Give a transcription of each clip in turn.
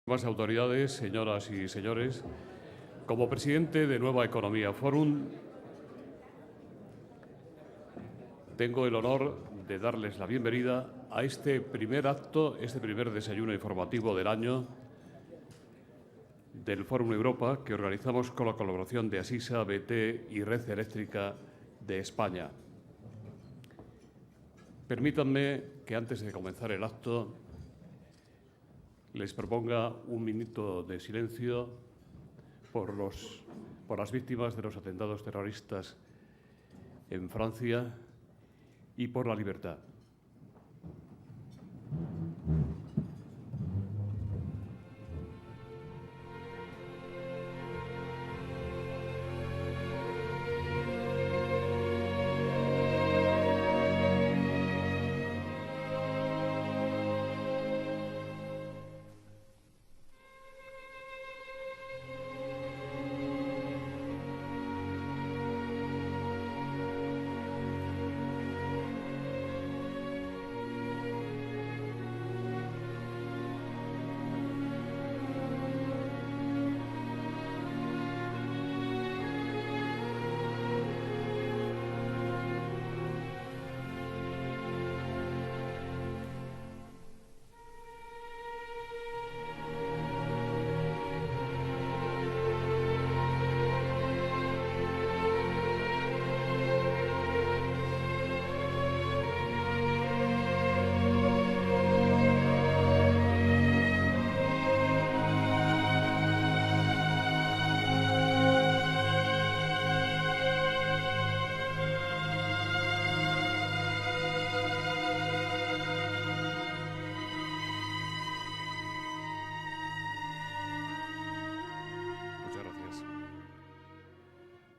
Más autoridades, señoras y señores, como presidente de Nueva Economía Forum, tengo el honor de darles la bienvenida a este primer acto, este primer desayuno informativo del año del Fórum Europa que organizamos con la colaboración de Asisa, BT y Red Eléctrica de España. Permítanme que antes de comenzar el acto les proponga un minuto de silencio por las víctimas de los atentados terroristas en Francia y por la libertad.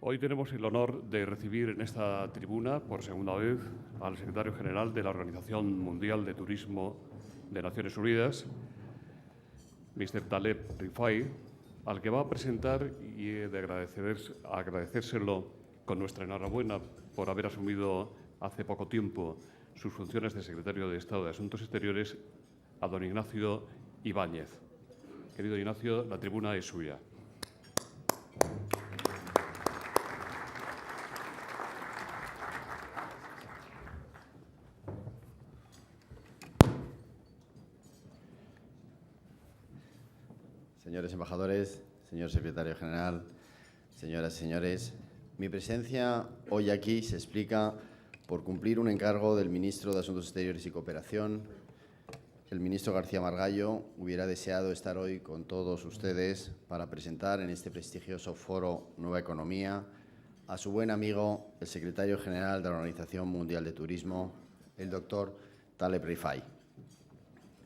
Hoy tenemos el honor de recibir en esta tribuna, por segunda vez, al secretario general de la Organización Mundial de Turismo de Naciones Unidas, Mr. Taleb Rifai, al que va a presentar y he de agradecérselo con nuestra enhorabuena por haber asumido hace poco tiempo sus funciones de secretario de Estado de Asuntos Exteriores, a don Ignacio Ibáñez. Querido Ignacio, la tribuna es suya. Señores embajadores, señor secretario general, señoras y señores, mi presencia hoy aquí se explica por cumplir un encargo del ministro de Asuntos Exteriores y Cooperación. El ministro García Margallo hubiera deseado estar hoy con todos ustedes para presentar en este prestigioso foro Nueva Economía a su buen amigo, el secretario general de la Organización Mundial de Turismo, el doctor Taleb Rifai.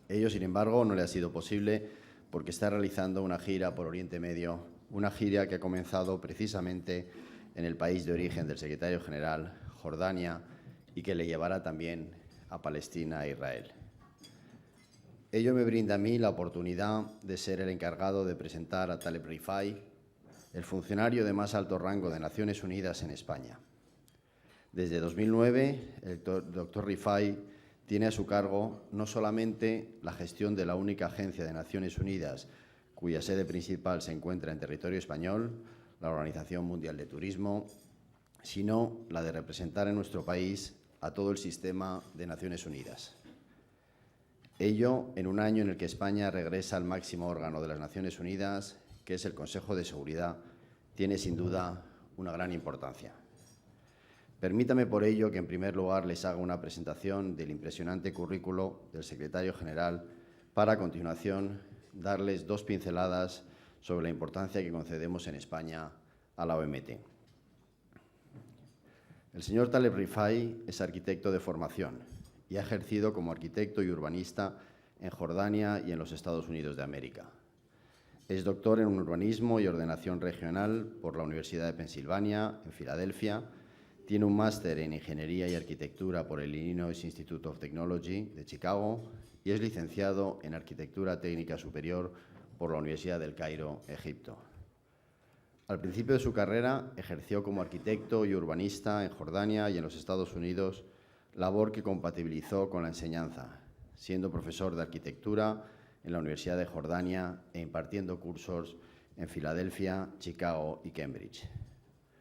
Ello, sin embargo, no le ha sido posible porque está realizando una gira por Oriente Medio, una gira que ha comenzado precisamente en el país de origen del secretario general, Jordania, y que le llevará también a Palestina e Israel. Ello me brinda a mí la oportunidad de ser el encargado de presentar a Taleb Rifai, el funcionario de más alto rango de Naciones Unidas en España. Desde 2009, el doctor Rifai tiene a su cargo no solamente la gestión de la única agencia de Naciones Unidas cuya sede principal se encuentra en territorio español, la Organización Mundial de Turismo, sino la de representar en nuestro país a todo el sistema de Naciones Unidas. Ello en un año en el que España regresa al máximo órgano de las Naciones Unidas, que es el Consejo de Seguridad, tiene sin duda una gran importancia. Permítame por ello que en primer lugar les haga una presentación del impresionante currículo del secretario general para a continuación darles dos pinceladas sobre la importancia que concedemos en España a la OMT. El señor Taleb Rifai es arquitecto de formación y ha ejercido como arquitecto y urbanista en Jordania y en los Estados Unidos de América. Es doctor en urbanismo y ordenación regional por la Universidad de Pensilvania, en Filadelfia. Tiene un máster en Ingeniería y Arquitectura por el Illinois Institute of Technology de Chicago y es licenciado en Arquitectura Técnica Superior por la Universidad del Cairo, Egipto. Al principio de su carrera ejerció como arquitecto y urbanista en Jordania y en los Estados Unidos, labor que compatibilizó con la enseñanza, siendo profesor de arquitectura en la Universidad de Jordania e impartiendo cursos en Filadelfia, Chicago y Cambridge.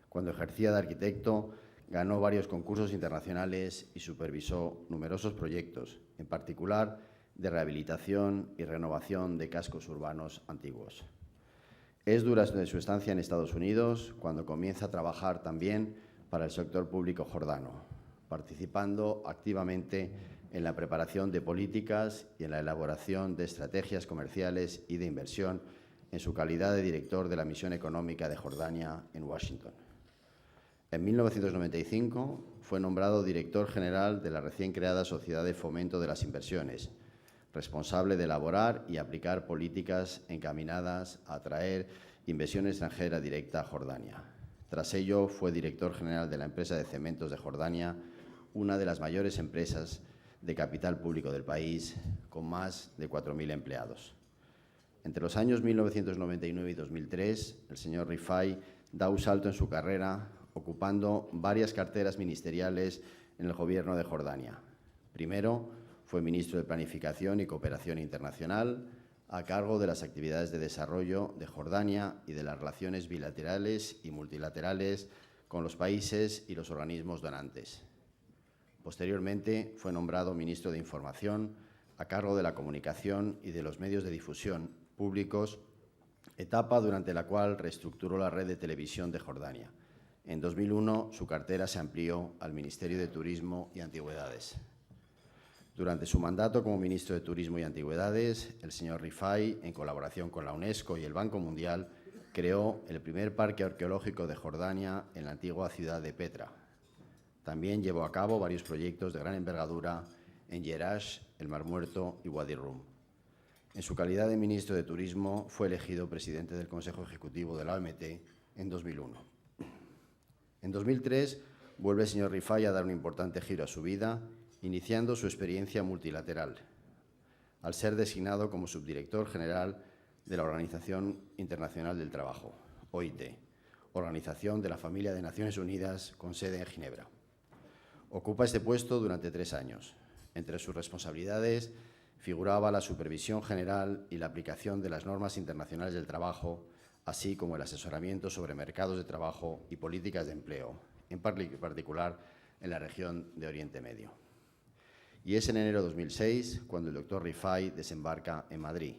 Cuando ejercía de arquitecto, ganó varios concursos internacionales y supervisó numerosos proyectos, en particular de rehabilitación y renovación de cascos urbanos antiguos. Es durante su estancia en Estados Unidos cuando comienza a trabajar también para el sector público jordano, participando activamente en la preparación de políticas y en la elaboración de estrategias comerciales y de inversión en su calidad de director de la Misión Económica de Jordania en Washington. En 1995 fue nombrado director general de la recién creada Sociedad de Fomento de las Inversiones, responsable de elaborar y aplicar políticas encaminadas a atraer inversión extranjera directa a Jordania. Tras ello, fue director general de la empresa de cementos de Jordania, una de las mayores empresas de capital público del país, con más de 4.000 empleados. Entre los años 1999 y 2003, el señor Rifai da un salto en su carrera, ocupando varias carteras ministeriales en el Gobierno de Jordania. Primero, fue ministro de Planificación y Cooperación Internacional, a cargo de las actividades de desarrollo de Jordania y de las relaciones bilaterales y multilaterales con los países y los organismos donantes. Posteriormente, fue nombrado ministro de Información, a cargo de la comunicación y de los medios de difusión públicos, etapa durante la cual reestructuró la red de televisión de Jordania. En 2001, su cartera se amplió al Ministerio de Turismo y Antigüedades. Durante su mandato como ministro de Turismo y Antigüedades, el señor Rifai, en colaboración con la UNESCO y el Banco Mundial, creó el primer parque arqueológico de Jordania en la antigua ciudad de Petra. También llevó a cabo varios proyectos de gran envergadura en Jerash, el Mar Muerto y Wadi Rum. En su calidad de ministro de Turismo, fue elegido presidente del Consejo Ejecutivo de la OMT en 2001. En 2003, vuelve el señor Rifai a dar un importante giro a su vida, iniciando su experiencia multilateral, al ser designado como subdirector general de la Organización Internacional del Trabajo, OIT, Organización de la Familia de Naciones Unidas con sede en Ginebra. Ocupa este puesto durante 3 años. Entre sus responsabilidades figuraba la supervisión general y la aplicación de las normas internacionales del trabajo, así como el asesoramiento sobre mercados de trabajo y políticas de empleo, en particular en la región de Oriente Medio. Y es en enero de 2006 cuando el doctor Rifai desembarca en Madrid.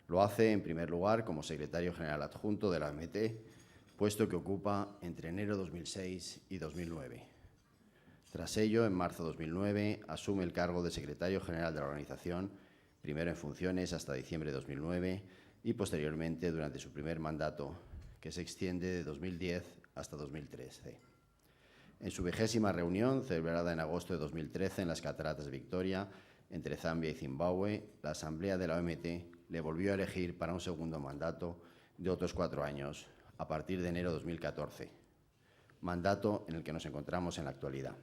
Lo hace, en primer lugar, como secretario general adjunto de la OMT, puesto que ocupa entre enero de 2006 y 2009. Tras ello, en marzo de 2009, asume el cargo de secretario general de la organización, primero en funciones hasta diciembre de 2009 y posteriormente durante su primer mandato, que se extiende de 2010 hasta 2013. En su 20ª reunión, celebrada en agosto de 2013 en las Cataratas de Victoria, entre Zambia y Zimbabue, la Asamblea de la OMT le volvió a elegir para un segundo mandato de otros 4 años, a partir de enero de 2014, mandato en el que nos encontramos en la actualidad.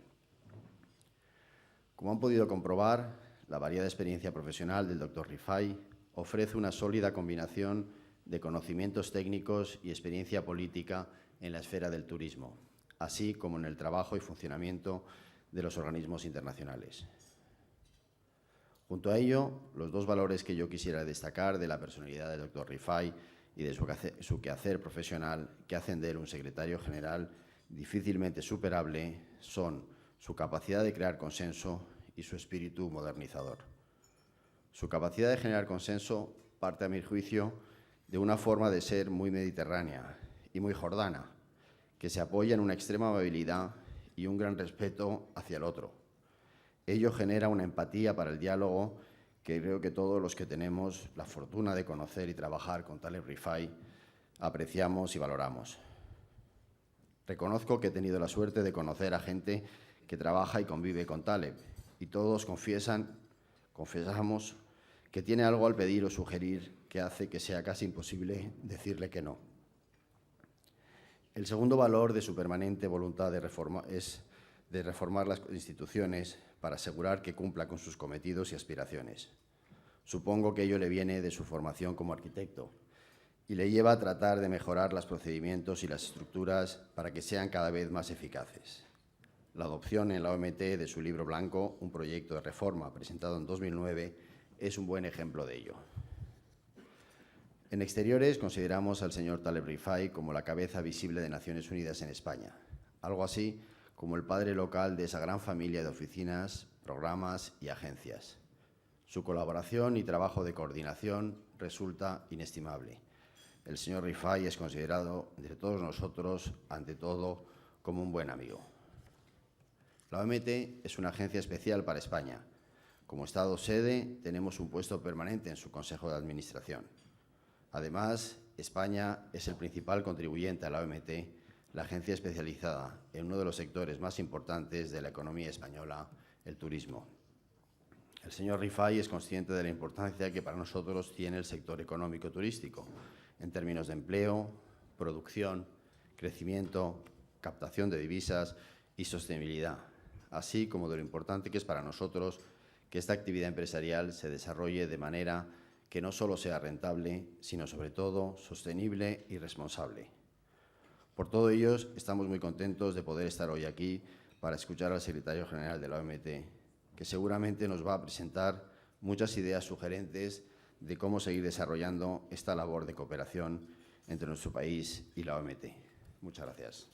Como han podido comprobar, la variada experiencia profesional del doctor Rifai ofrece una sólida combinación de conocimientos técnicos y experiencia política en la esfera del turismo, así como en el trabajo y funcionamiento de los organismos internacionales. Junto a ello, los 2 valores que yo quisiera destacar de la personalidad del doctor Rifai y de su quehacer profesional que hacen de él un secretario general difícilmente superable son su capacidad de crear consenso y su espíritu modernizador. Su capacidad de generar consenso parte, a mi juicio, de una forma de ser muy mediterránea y muy jordana, que se apoya en una extrema amabilidad y un gran respeto hacia el otro. Ello genera una empatía para el diálogo que creo que todos los que tenemos la fortuna de conocer y trabajar con Taleb Rifai apreciamos y valoramos. Reconozco que he tenido la suerte de conocer a gente que trabaja y convive con Taleb, y todos confesamos que tiene algo al pedir o sugerir que hace que sea casi imposible decirle que no. El segundo valor de su permanente voluntad de reforma es de reformar las instituciones para asegurar que cumpla con sus cometidos y aspiraciones. Supongo que ello le viene de su formación como arquitecto y le lleva a tratar de mejorar los procedimientos y las estructuras para que sean cada vez más eficaces. La adopción en la OMT de su libro blanco, un proyecto de reforma presentado en 2009, es un buen ejemplo de ello. En exteriores consideramos al señor Taleb Rifai como la cabeza visible de Naciones Unidas en España, algo así como el padre local de esa gran familia de oficinas, programas y agencias. Su colaboración y trabajo de coordinación resulta inestimable. El señor Rifai es considerado de todos nosotros, ante todo, como un buen amigo. La OMT es una agencia especial para España. Como Estado sede, tenemos un puesto permanente en su Consejo de Administración. Además, España es el principal contribuyente a la OMT, la agencia especializada en uno de los sectores más importantes de la economía española, el turismo. El señor Rifai es consciente de la importancia que para nosotros tiene el sector económico turístico, en términos de empleo, producción, crecimiento, captación de divisas y sostenibilidad, así como de lo importante que es para nosotros que esta actividad empresarial se desarrolle de manera que no solo sea rentable, sino sobre todo sostenible y responsable. Por todo ello, estamos muy contentos de poder estar hoy aquí para escuchar al secretario general de la OMT, que seguramente nos va a presentar muchas ideas sugerentes de cómo seguir desarrollando esta labor de cooperación entre nuestro país y la OMT. Muchas gracias.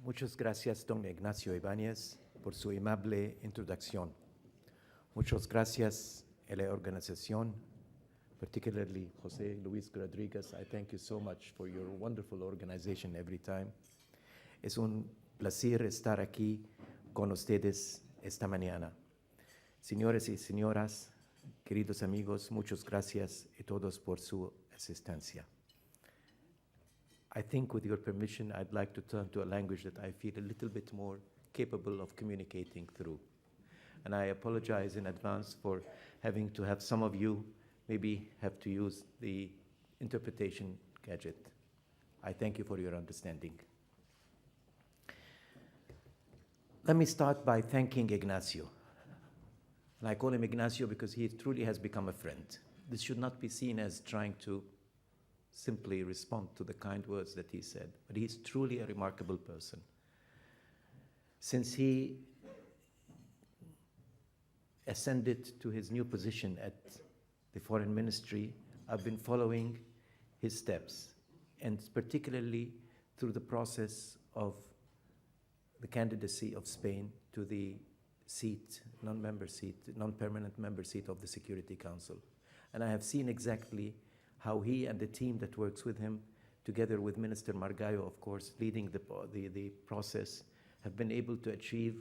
Muchas gracias, don Ignacio Ibáñez, por su amable introducción. Muchas gracias a la organización, particularly José Luis Rodríguez. I thank you so much for your wonderful organization every time. Es un placer estar aquí con ustedes esta mañana. Señores y señoras, queridos amigos, muchas gracias a todos por su asistencia. I think, with your permission, I'd like to turn to a language that I feel a little bit more capable of communicating through. And I apologize in advance for having to have some of you maybe have to use the interpretation gadget. I thank you for your understanding. Let me start by thanking Ignacio. And I call him Ignacio because he truly has become a friend. This should not be seen as trying to simply respond to the kind words that he said, but he's truly a remarkable person. Since he ascended to his new position at the Foreign Ministry, I've been following his steps, and particularly through the process of the candidacy of Spain to the seat, non-permanent member seat of the Security Council. And I have seen exactly how he and the team that works with him, together with Minister Margallo, of course, leading the process, have been able to achieve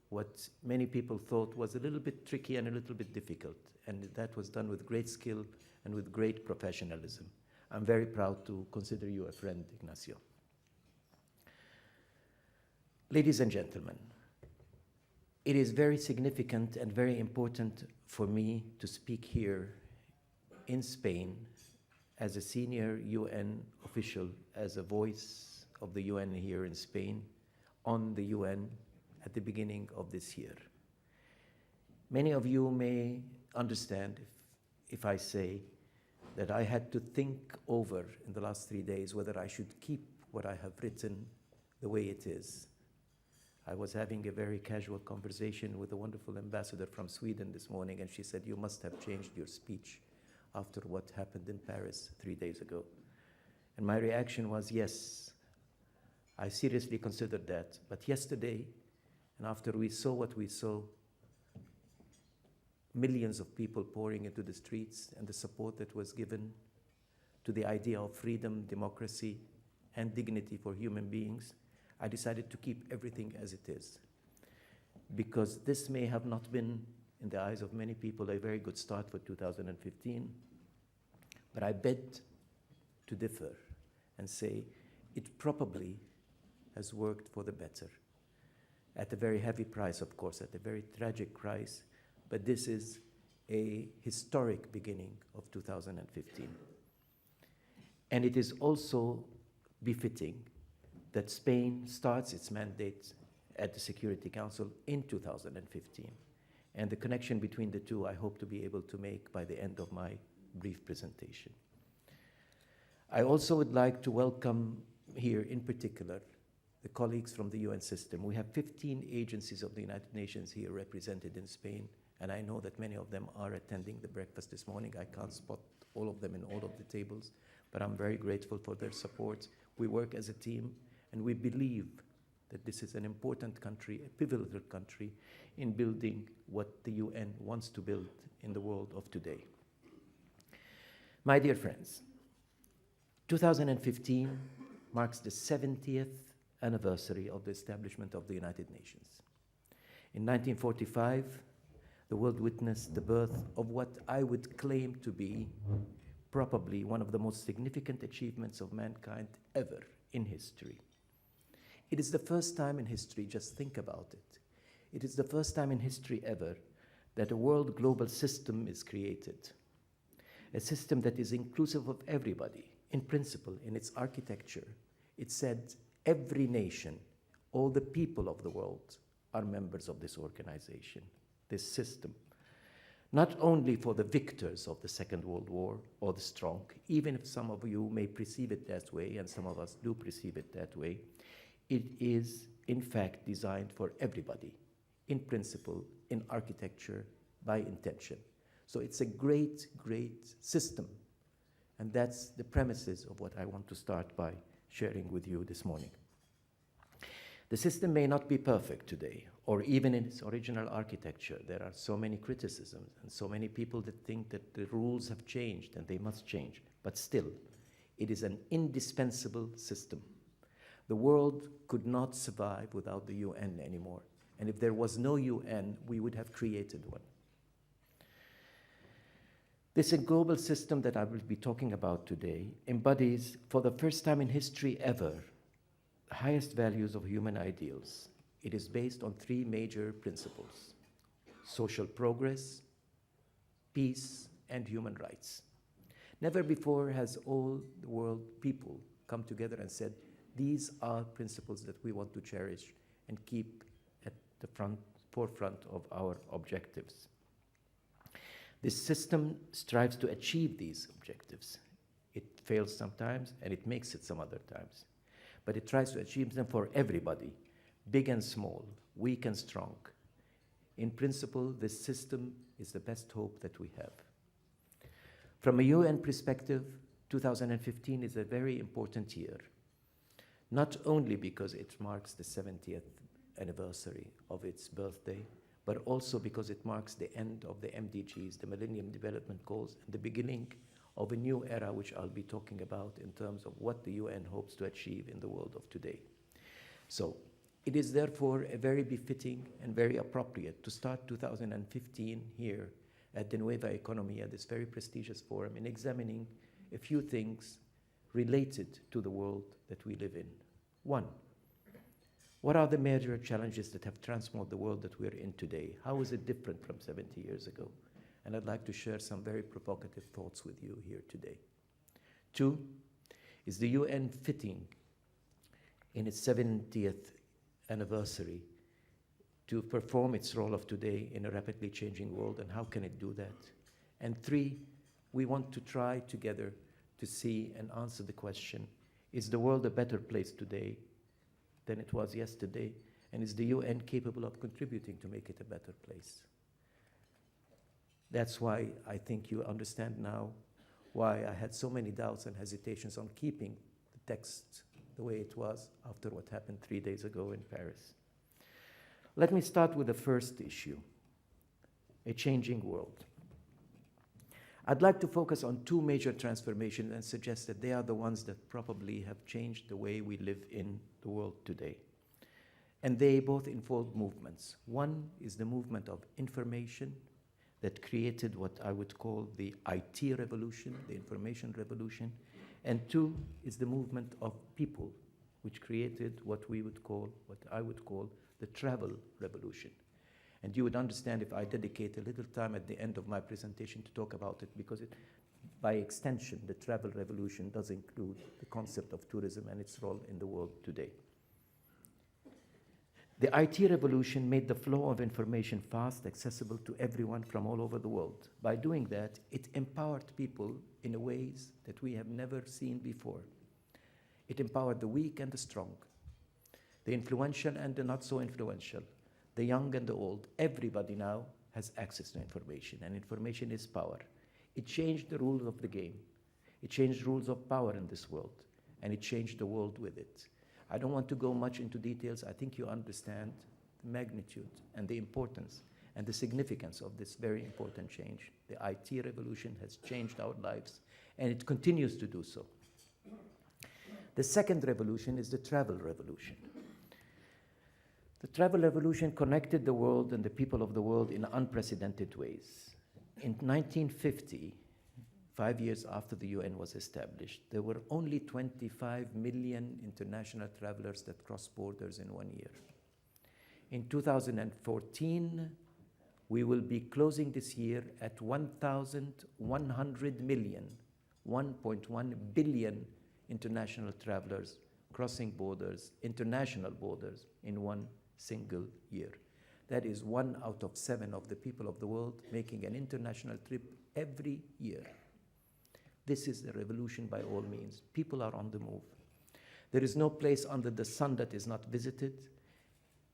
what many people thought was a little bit tricky and a little bit difficult. And that was done with great skill and with great professionalism. I'm very proud to consider you a friend, Ignacio. Ladies and gentlemen, it is very significant and very important for me to speak here in Spain as a senior UN official, as a voice of the UN here in Spain, on the UN at the beginning of this year. Many of you may understand if I say that I had to think over in the last 3 days whether I should keep what I have written the way it is. I was having a very casual conversation with a wonderful ambassador from Sweden this morning, and she said, "You must have changed your speech after what happened in Paris 3 days ago." And my reaction was, yes, I seriously considered that. But yesterday, and after we saw what we saw, millions of people pouring into the streets and the support that was given to the idea of freedom, democracy, and dignity for human beings, I decided to keep everything as it is. Because this may have not been, in the eyes of many people, a very good start for 2015, but I beg to differ and say it probably has worked for the better. At a very heavy price, of course, at a very tragic price, but this is a historic beginning of 2015. And it is also befitting that Spain starts its mandate at the Security Council in 2015. And the connection between the two I hope to be able to make by the end of my brief presentation. I also would like to welcome here in particular the colleagues from the UN system. We have 15 agencies of the United Nations here represented in Spain, and I know that many of them are attending the breakfast this morning. I can't spot all of them in all of the tables, but I'm very grateful for their support. We work as a team, and we believe that this is an important country, a pivotal country, in building what the UN wants to build in the world of today. My dear friends, 2015 marks the 70th anniversary of the establishment of the United Nations. In 1945, the world witnessed the birth of what I would claim to be probably one of the most significant achievements of mankind ever in history. It is the first time in history, just think about it, it is the first time in history ever that a world global system is created. A system that is inclusive of everybody. In principle, in its architecture, it said every nation, all the people of the world are members of this organization, this system. Not only for the victors of the Second World War or the strong, even if some of you may perceive it that way, and some of us do perceive it that way, it is in fact designed for everybody, in principle, in architecture, by intention. So it's a great, great system. And that's the premises of what I want to start by sharing with you this morning. The system may not be perfect today, or even in its original architecture. There are so many criticisms and so many people that think that the rules have changed and they must change. But still, it is an indispensable system. The world could not survive without the UN anymore. And if there was no UN, we would have created one. This global system that I will be talking about today embodies, for the first time in history ever, the highest values of human ideals. It is based on three major principles: social progress, peace, and human rights. Never before has all the world people come together and said, these are principles that we want to cherish and keep at the forefront of our objectives. This system strives to achieve these objectives. It fails sometimes, and it makes it some other times. But it tries to achieve them for everybody, big and small, weak and strong. In principle, this system is the best hope that we have. From a UN perspective, 2015 is a very important year, not only because it marks the 70th anniversary of its birthday, but also because it marks the end of the MDGs, the Millennium Development Goals, and the beginning of a new era, which I'll be talking about in terms of what the UN hopes to achieve in the world of today. So it is therefore a very befitting and very appropriate to start 2015 here at the Nueva Economia, this very prestigious forum, in examining a few things related to the world that we live in. One, what are the major challenges that have transformed the world that we're in today? How is it different from 70 years ago? And I'd like to share some very provocative thoughts with you here today. Two, is the UN fitting in its 70th anniversary to perform its role of today in a rapidly changing world, and how can it do that? And three, we want to try together to see and answer the question, is the world a better place today than it was yesterday? And is the UN capable of contributing to make it a better place? That's why I think you understand now why I had so many doubts and hesitations on keeping the text the way it was after what happened 3 days ago in Paris. Let me start with the first issue, a changing world. I'd like to focus on two major transformations and suggest that they are the ones that probably have changed the way we live in the world today. And they both involve movements. One is the movement of information that created what I would call the IT revolution, the information revolution. And two is the movement of people, which created what I would call the travel revolution. And you would understand if I dedicate a little time at the end of my presentation to talk about it, because by extension, the travel revolution does include the concept of tourism and its role in the world today. The IT revolution made the flow of information fast, accessible to everyone from all over the world. By doing that, it empowered people in ways that we have never seen before. It empowered the weak and the strong, the influential and the not so influential, the young and the old. Everybody now has access to information, and information is power. It changed the rules of the game. It changed rules of power in this world, and it changed the world with it. I don't want to go much into details. I think you understand the magnitude and the importance and the significance of this very important change. The IT revolution has changed our lives, and it continues to do so. The second revolution is the travel revolution. The travel revolution connected the world and the people of the world in unprecedented ways. In 1950, 5 years after the UN was established, there were only 25 million international travelers that crossed borders in 1 year. In 2014, we will be closing this year at 1,100 million, 1.1 billion international travelers crossing borders, international borders, in one single year. That is 1 out of 7 of the people of the world making an international trip every year. This is a revolution by all means. People are on the move. There is no place under the sun that is not visited.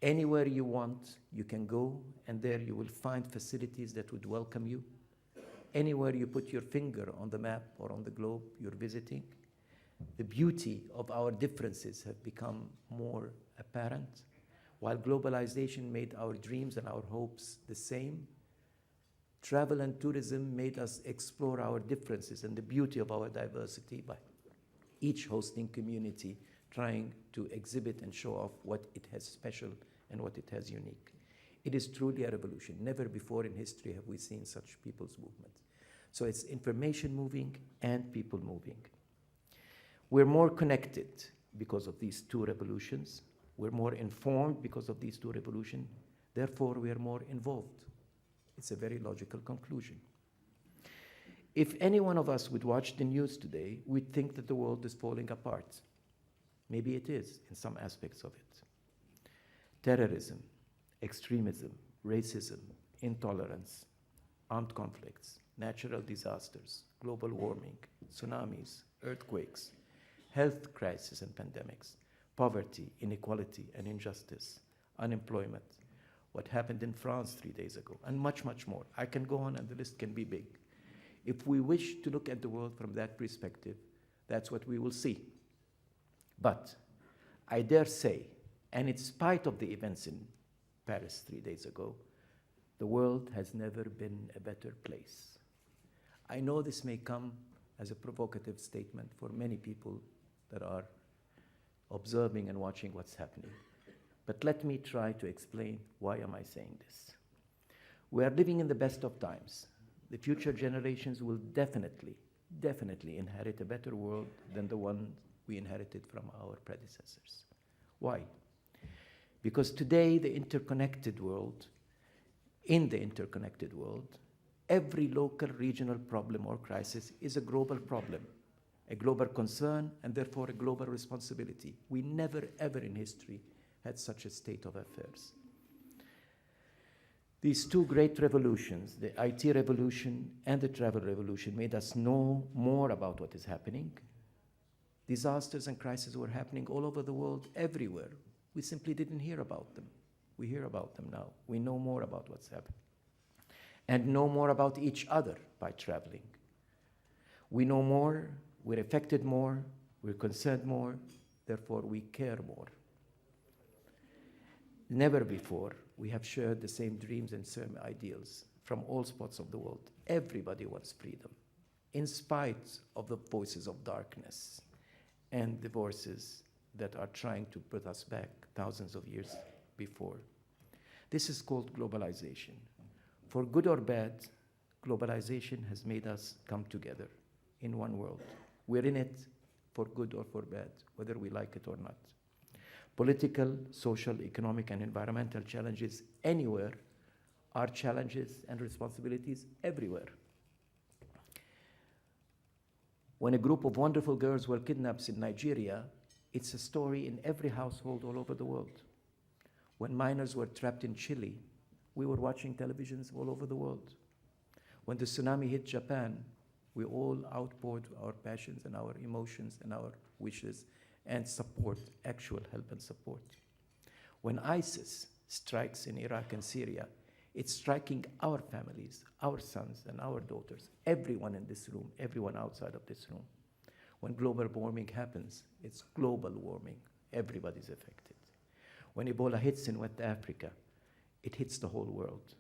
Anywhere you want, you can go, and there you will find facilities that would welcome you. Anywhere you put your finger on the map or on the globe, you're visiting. The beauty of our differences have become more apparent. While globalization made our dreams and our hopes the same, travel and tourism made us explore our differences and the beauty of our diversity by each hosting community trying to exhibit and show off what it has special and what it has unique. It is truly a revolution. Never before in history have we seen such people's movement. So it's information moving and people moving. We're more connected because of these two revolutions. We're more informed because of these two revolutions. Therefore, we are more involved. It's a very logical conclusion. If any one of us would watch the news today, we'd think that the world is falling apart. Maybe it is in some aspects of it. Terrorism, extremism, racism, intolerance, armed conflicts, natural disasters, global warming, tsunamis, earthquakes, health crises and pandemics, poverty, inequality and injustice, unemployment, what happened in France 3 days ago, and much, much more. I can go on and the list can be big. If we wish to look at the world from that perspective, that's what we will see. But I dare say, and in spite of the events in Paris 3 days ago, the world has never been a better place. I know this may come as a provocative statement for many people that are observing and watching what's happening. But let me try to explain why am I saying this. We are living in the best of times. The future generations will definitely inherit a better world than the one we inherited from our predecessors. Why? Because today, in the interconnected world, every local regional problem or crisis is a global problem, a global concern, and therefore a global responsibility. We never, ever in history had such a state of affairs. These two great revolutions, the IT revolution and the travel revolution, made us know more about what is happening. Disasters and crises were happening all over the world, everywhere. We simply didn't hear about them. We hear about them now. We know more about what's happening. And know more about each other by traveling. We know more, we're affected more, we're concerned more, therefore we care more. Never before we have shared the same dreams and same ideals from all spots of the world. Everybody wants freedom, in spite of the voices of darkness and the voices that are trying to put us back thousands of years before. This is called globalization. For good or bad, globalization has made us come together in one world. We're in it for good or for bad, whether we like it or not. Political, social, economic, and environmental challenges anywhere are challenges and responsibilities everywhere. When a group of wonderful girls were kidnapped in Nigeria, it's a story in every household all over the world. When minors were trapped in Chile, we were watching televisions all over the world. When the tsunami hit Japan, we all outpoured our passions and our emotions and our wishes and support, actual help and support. When ISIS strikes in Iraq and Syria, it's striking our families, our sons and our daughters, everyone in this room, everyone outside of this room. When global warming happens, it's global warming. Everybody's affected. When Ebola hits in West Africa, it hits the whole world.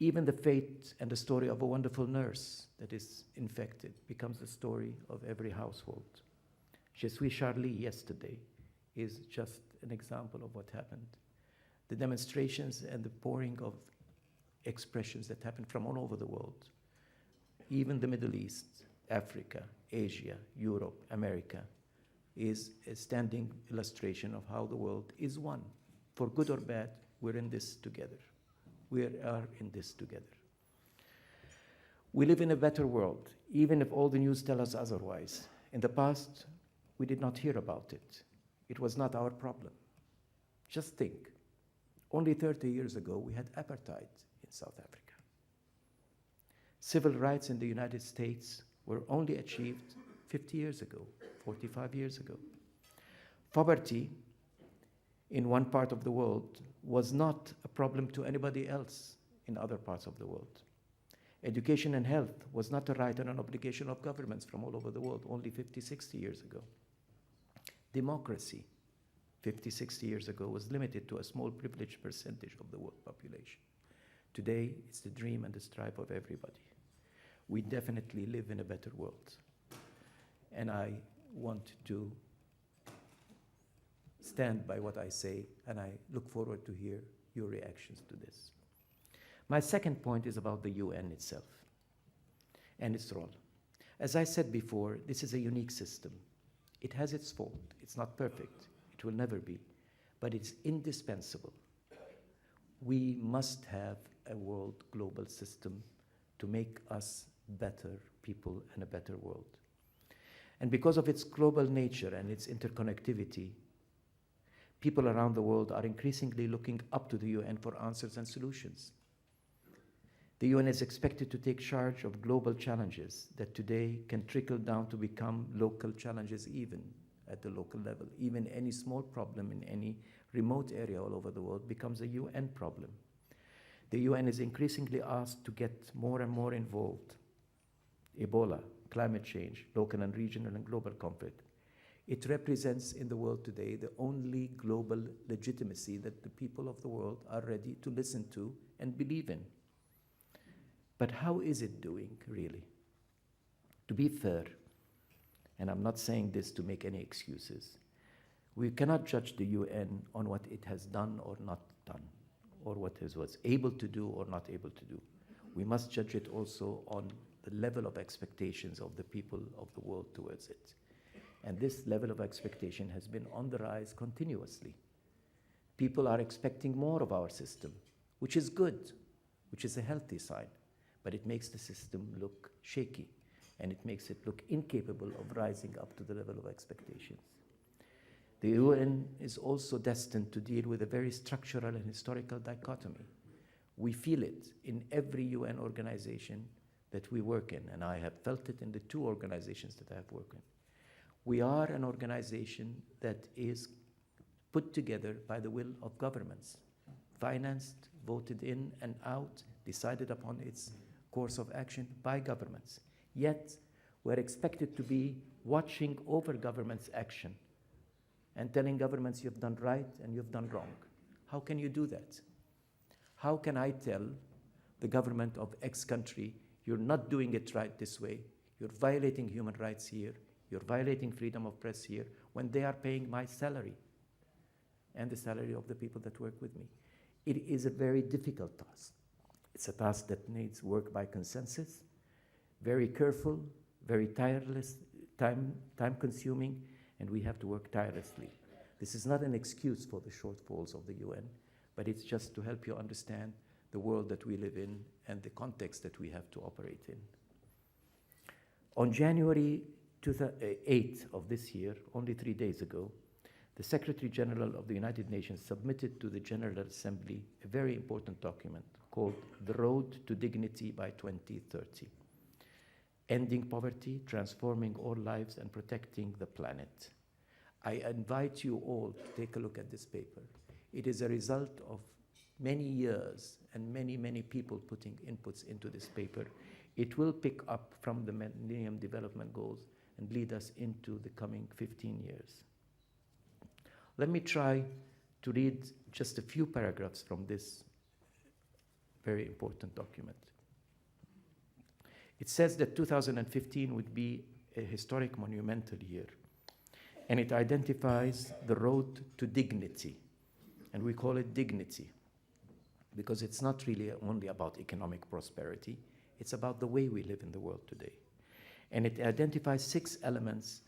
Even the fate and the story of a wonderful nurse that is infected becomes the story of every household. Je suis Charlie yesterday is just an example of what happened. The demonstrations and the pouring of expressions that happen from all over the world, even the Middle East, Africa, Asia, Europe, America, is a standing illustration of how the world is one. For good or bad, we're in this together. We are in this together. We live in a better world, even if all the news tell us otherwise. In the past, we did not hear about it. It was not our problem. Just think, only 30 years ago, we had apartheid in South Africa. Civil rights in the United States were only achieved 50 years ago, 45 years ago. Poverty in one part of the world was not a problem to anybody else in other parts of the world. Education and health was not a right and an obligation of governments from all over the world only 50, 60 years ago. Democracy, 50, 60 years ago, was limited to a small privileged percentage of the world population. Today, it's the dream and the strive of everybody. We definitely live in a better world. And I want to stand by what I say, and I look forward to hear your reactions to this. My second point is about the UN itself and its role. As I said before, this is a unique system. It has its fault. It's not perfect. It will never be. But it's indispensable. We must have a world global system to make us better people and a better world. And because of its global nature and its interconnectivity, people around the world are increasingly looking up to the UN for answers and solutions. The UN is expected to take charge of global challenges that today can trickle down to become local challenges even at the local level. Even any small problem in any remote area all over the world becomes a UN problem. The UN is increasingly asked to get more and more involved. Ebola, climate change, local and regional and global conflict. It represents in the world today the only global legitimacy that the people of the world are ready to listen to and believe in. But how is it doing, really? To be fair, and I'm not saying this to make any excuses, we cannot judge the UN on what it has done or not done, or what it was able to do or not able to do. We must judge it also on the level of expectations of the people of the world towards it. And this level of expectation has been on the rise continuously. People are expecting more of our system, which is good, which is a healthy sign, but it makes the system look shaky, and it makes it look incapable of rising up to the level of expectations. The UN is also destined to deal with a very structural and historical dichotomy. We feel it in every UN organization that we work in, and I have felt it in the two organizations that I have worked in. We are an organization that is put together by the will of governments, financed, voted in and out, decided upon its course of action by governments. Yet, we're expected to be watching over governments' action and telling governments you've done right and you've done wrong. How can you do that? How can I tell the government of X country, you're not doing it right this way, you're violating human rights here, you're violating freedom of press here, when they are paying my salary and the salary of the people that work with me? It is a very difficult task. It's a task that needs work by consensus, very careful, very tireless, time-consuming, and we have to work tirelessly. This is not an excuse for the shortfalls of the UN, but it's just to help you understand the world that we live in and the context that we have to operate in. On January 8th of this year, only 3 days ago, the Secretary General of the United Nations submitted to the General Assembly a very important document called The Road to Dignity by 2030, Ending Poverty, Transforming All Lives, and Protecting the Planet. I invite you all to take a look at this paper. It is a result of many years and many, many people putting inputs into this paper. It will pick up from the Millennium Development Goals and lead us into the coming 15 years. Let me try to read just a few paragraphs from this very important document. It says that 2015 would be a historic monumental year, and it identifies the road to dignity, and we call it dignity because it's not really only about economic prosperity, it's about the way we live in the world today. And it identifies 6 elements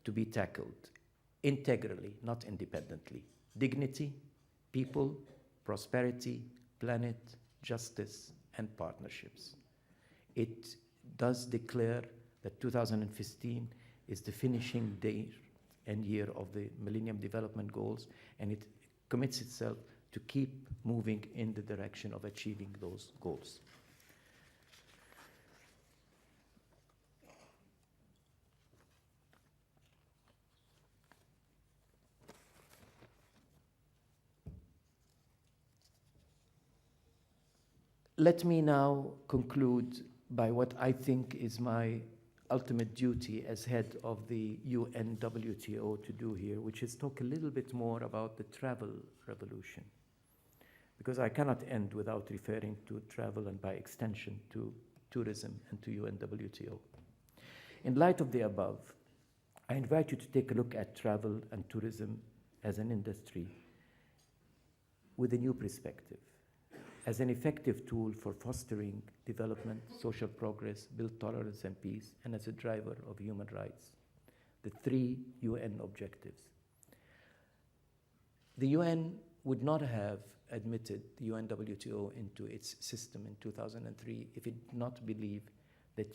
to be tackled integrally, not independently: dignity, people, prosperity, planet, justice, and partnerships. It does declare that 2015 is the finishing day and year of the Millennium Development Goals, and it commits itself to keep moving in the direction of achieving those goals. Let me now conclude by what I think is my ultimate duty as head of the UNWTO to do here, which is talk a little bit more about the travel revolution. Because I cannot end without referring to travel and by extension to tourism and to UNWTO. In light of the above, I invite you to take a look at travel and tourism as an industry with a new perspective, as an effective tool for fostering development, social progress, build tolerance and peace, and as a driver of human rights, the 3 UN objectives. The UN would not have admitted the UNWTO into its system in 2003 if it did not believe that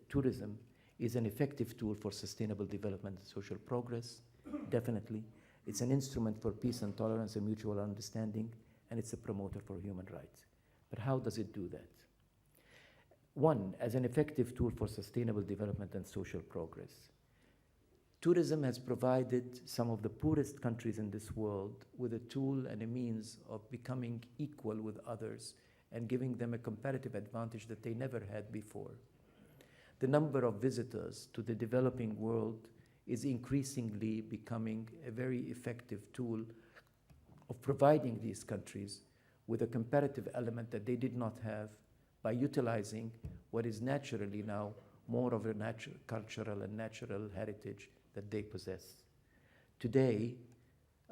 tourism is an effective tool for sustainable development and social progress, definitely. It's an instrument for peace and tolerance and mutual understanding, and it's a promoter for human rights. But how does it do that? 1, as an effective tool for sustainable development and social progress. Tourism has provided some of the poorest countries in this world with a tool and a means of becoming equal with others and giving them a competitive advantage that they never had before. The number of visitors to the developing world is increasingly becoming a very effective tool of providing these countries with a comparative element that they did not have by utilizing what is naturally now more of a cultural and natural heritage that they possess. Today,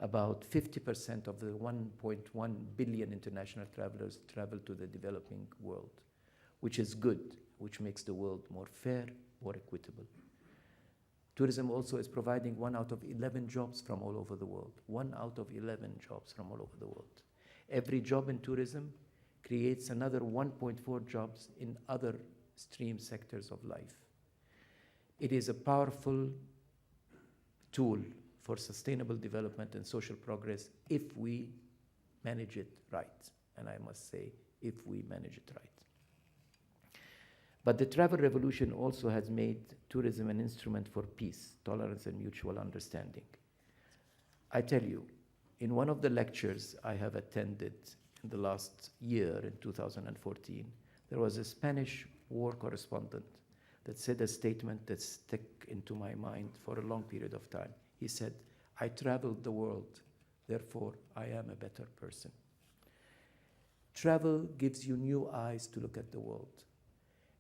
about 50% of the 1.1 billion international travelers travel to the developing world, which is good, which makes the world more fair, more equitable. Tourism also is providing 1 out of 11 jobs from all over the world. 1 out of 11 jobs from all over the world. Every job in tourism creates another 1.4 jobs in other stream sectors of life. It is a powerful tool for sustainable development and social progress if we manage it right. And I must say, if we manage it right. But the travel revolution also has made tourism an instrument for peace, tolerance, and mutual understanding. I tell you, in one of the lectures I have attended in the last year, in 2014, there was a Spanish war correspondent that said a statement that stuck into my mind for a long period of time. He said, "I traveled the world, therefore I am a better person." Travel gives you new eyes to look at the world,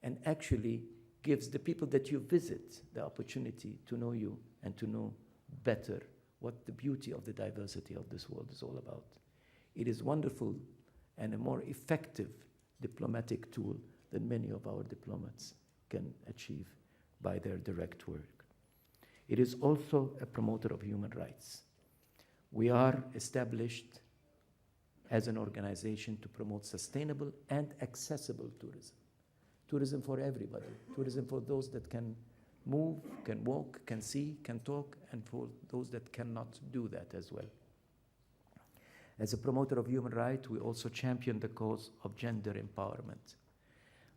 and actually gives the people that you visit the opportunity to know you and to know better what the beauty of the diversity of this world is all about. It is wonderful and a more effective diplomatic tool than many of our diplomats can achieve by their direct work. It is also a promoter of human rights. We are established as an organization to promote sustainable and accessible tourism. tourism for everybody, tourism for those that can move, can walk, can see, can talk, and for those that cannot do that as well. As a promoter of human rights, we also champion the cause of gender empowerment.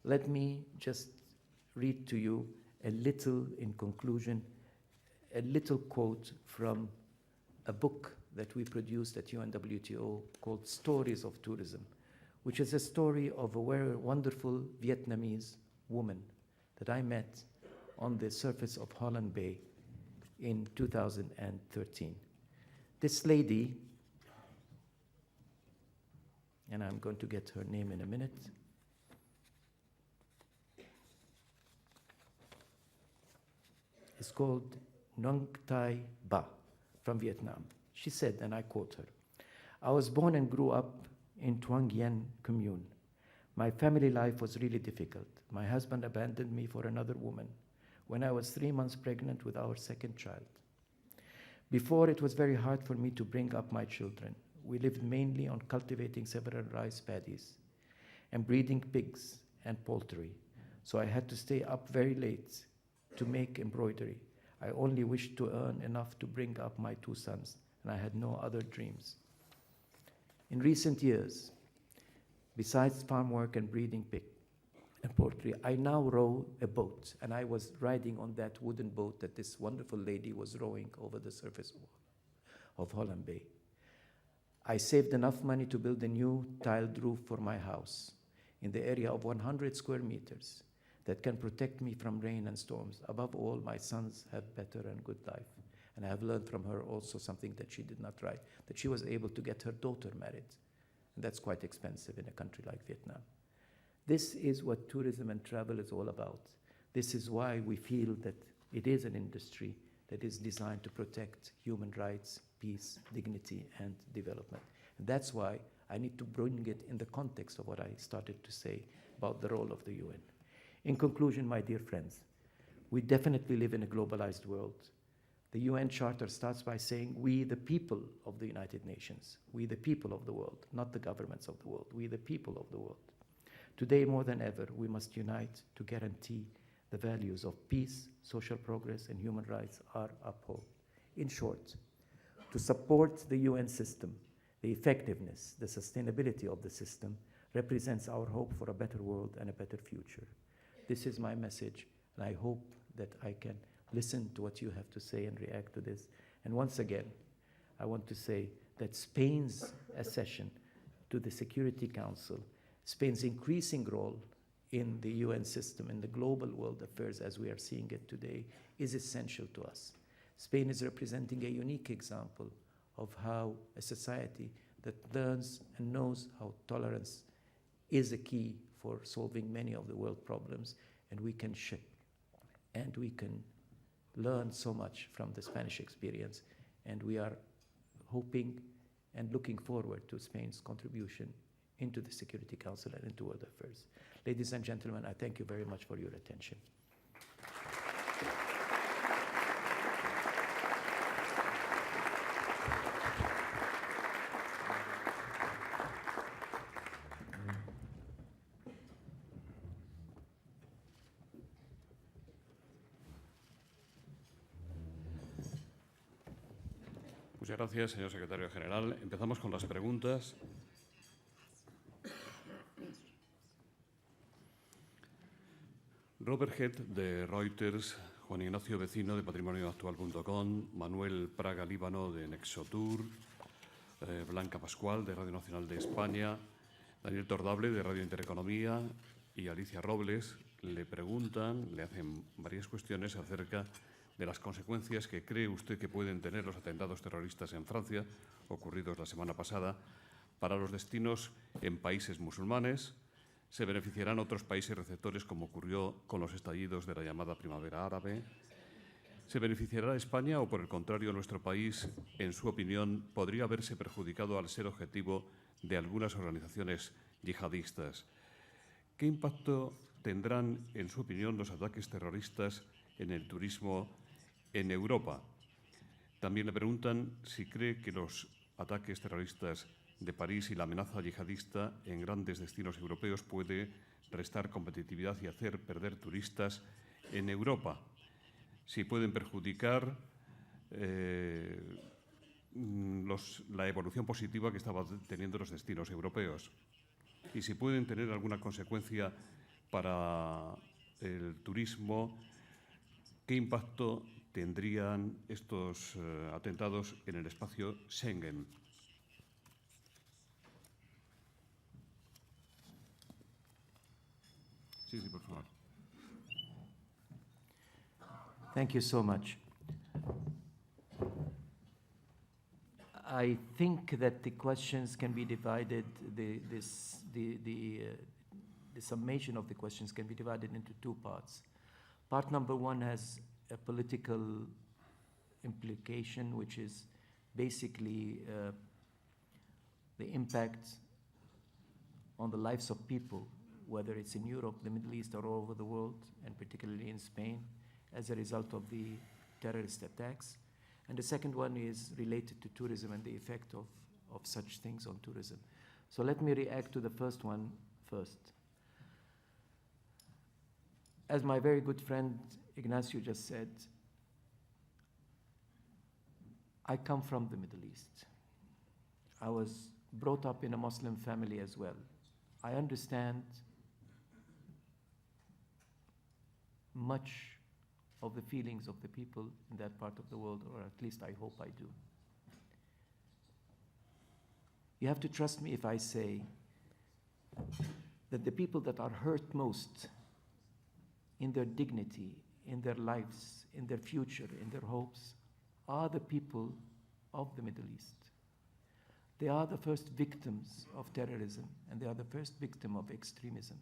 Let me just read to you a little, in conclusion, a little quote from a book that we produced at UNWTO called Stories of Tourism, which is a story of a very wonderful Vietnamese woman that I met on the surface of Holland Bay in 2013. This lady, and I'm going to get her name in a minute, is called Nong Thai Ba from Vietnam. She said, and I quote her, "I was born and grew up in Truong Yen commune. My family life was really difficult. My husband abandoned me for another woman when I was 3 months pregnant with our second child. Before, it was very hard for me to bring up my children. We lived mainly on cultivating several rice paddies and breeding pigs and poultry, so I had to stay up very late to make embroidery. I only wished to earn enough to bring up my 2 sons, and I had no other dreams. In recent years, besides farm work and breeding pig and poultry, I now row a boat, and I was riding on that wooden boat that this wonderful lady was rowing over the surface of Holland Bay. I saved enough money to build a new tiled roof for my house in the area of 100 square meters that can protect me from rain and storms. Above all, my sons have better and good life." And I have learned from her also something that she did not write, that she was able to get her daughter married. And that's quite expensive in a country like Vietnam. This is what tourism and travel is all about. This is why we feel that it is an industry that is designed to protect human rights, peace, dignity, and development. And that's why I need to bring it in the context of what I started to say about the role of the UN. In conclusion, my dear friends, we definitely live in a globalized world. The UN Charter starts by saying, "We, the people of the United Nations, we, the people of the world," not the governments of the world, "we, the people of the world. Today, more than ever, we must unite to guarantee the values of peace, social progress, and human rights are upheld." In short, to support the UN system, the effectiveness, the sustainability of the system represents our hope for a better world and a better future. This is my message, and I hope that I can listen to what you have to say and react to this. And once again, I want to say that Spain's accession to the Security Council, Spain's increasing role in the UN system, in the global world affairs as we are seeing it today, is essential to us. Spain is representing a unique example of how a society that learns and knows how tolerance is a key for solving many of the world problems, and we can learn so much from the Spanish experience, and we are hoping and looking forward to Spain's contribution into the Security Council and into world affairs. Ladies and gentlemen, I thank you very much for your attention. Muchas gracias, señor secretario general. Empezamos con las preguntas. Robert Head, de Reuters, Juan Ignacio Vecino, de patrimonioactual.com, Manuel Praga Líbano, de Nexotour, Blanca Pascual, de Radio Nacional de España, Daniel Tordable, de Radio Intereconomía, y Alicia Robles le preguntan, le hacen varias cuestiones acerca de las consecuencias que cree usted que pueden tener los atentados terroristas en Francia, ocurridos la semana pasada, para los destinos en países musulmanes. ¿Se beneficiarán otros países receptores, como ocurrió con los estallidos de la llamada Primavera Árabe? ¿Se beneficiará España o, por el contrario, nuestro país, en su opinión, podría verse perjudicado al ser objetivo de algunas organizaciones yihadistas? ¿Qué impacto tendrán, en su opinión, los ataques terroristas en el turismo en Europa? También le preguntan si cree que los ataques terroristas de París y la amenaza yihadista en grandes destinos europeos puede restar competitividad y hacer perder turistas en Europa. Si pueden perjudicar la evolución positiva que estaban teniendo los destinos europeos y si pueden tener alguna consecuencia para el turismo, ¿qué impacto tendrían estos atentados en el espacio Schengen? Sí, por favor. Thank you so much. I think that the questions can be divided, the summation of the questions can be divided into two parts. Part number one has a political implication, which is basically the impact on the lives of people, whether it's in Europe, the Middle East, or all over the world, and particularly in Spain, as a result of the terrorist attacks. And the second one is related to tourism and the effect of such things on tourism. So let me react to the first one first. As my very good friend Ignacio just said, I come from the Middle East. I was brought up in a Muslim family as well. I understand much of the feelings of the people in that part of the world, or at least I hope I do. You have to trust me if I say that the people that are hurt most in their dignity, in their lives, in their future, in their hopes, are the people of the Middle East. They are the first victims of terrorism, and they are the first victim of extremism.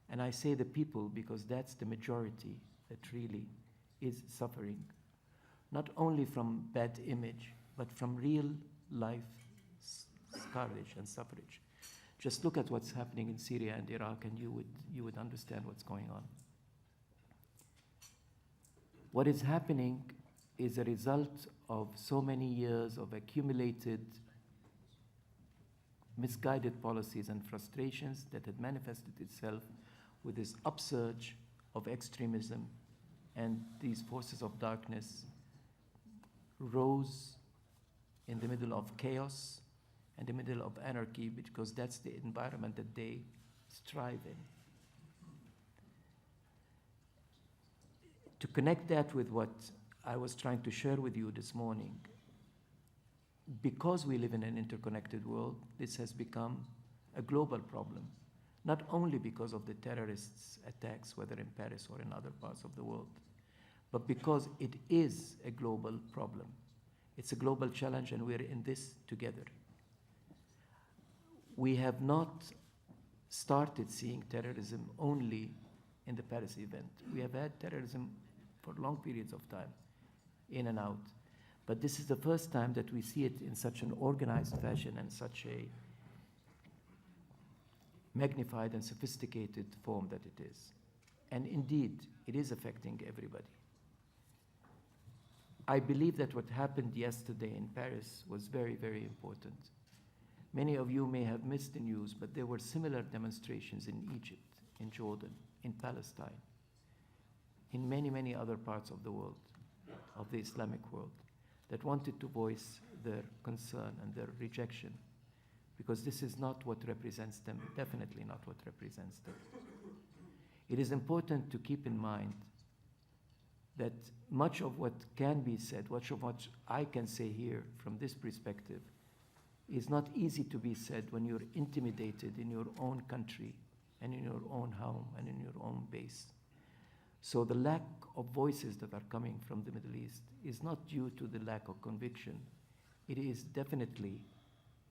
And I say the people because that's the majority that really is suffering, not only from bad image, but from real life scourge and suffrage. Just look at what's happening in Syria and Iraq, and you would understand what's going on. What is happening is a result of so many years of accumulated misguided policies and frustrations that had manifested itself with this upsurge of extremism, and these forces of darkness rose in the middle of chaos and the middle of anarchy, because that's the environment that they strive in. To connect that with what I was trying to share with you this morning, because we live in an interconnected world, this has become a global problem, not only because of the terrorists' attacks, whether in Paris or in other parts of the world, but because it is a global problem. It's a global challenge, and we're in this together. We have not started seeing terrorism only in the Paris event. We have had terrorism for long periods of time, in and out. But this is the first time that we see it in such an organized fashion and such a magnified and sophisticated form that it is. And indeed, it is affecting everybody. I believe that what happened yesterday in Paris was very, very important. Many of you may have missed the news, but there were similar demonstrations in Egypt, in Jordan, in Palestine, in many, many other parts of the world, of the Islamic world, that wanted to voice their concern and their rejection, because this is not what represents them, definitely not what represents them. It is important to keep in mind that much of what can be said, much of what I can say here from this perspective, is not easy to be said when you're intimidated in your own country and in your own home and in your own base. So the lack of voices that are coming from the Middle East is not due to the lack of conviction. It is definitely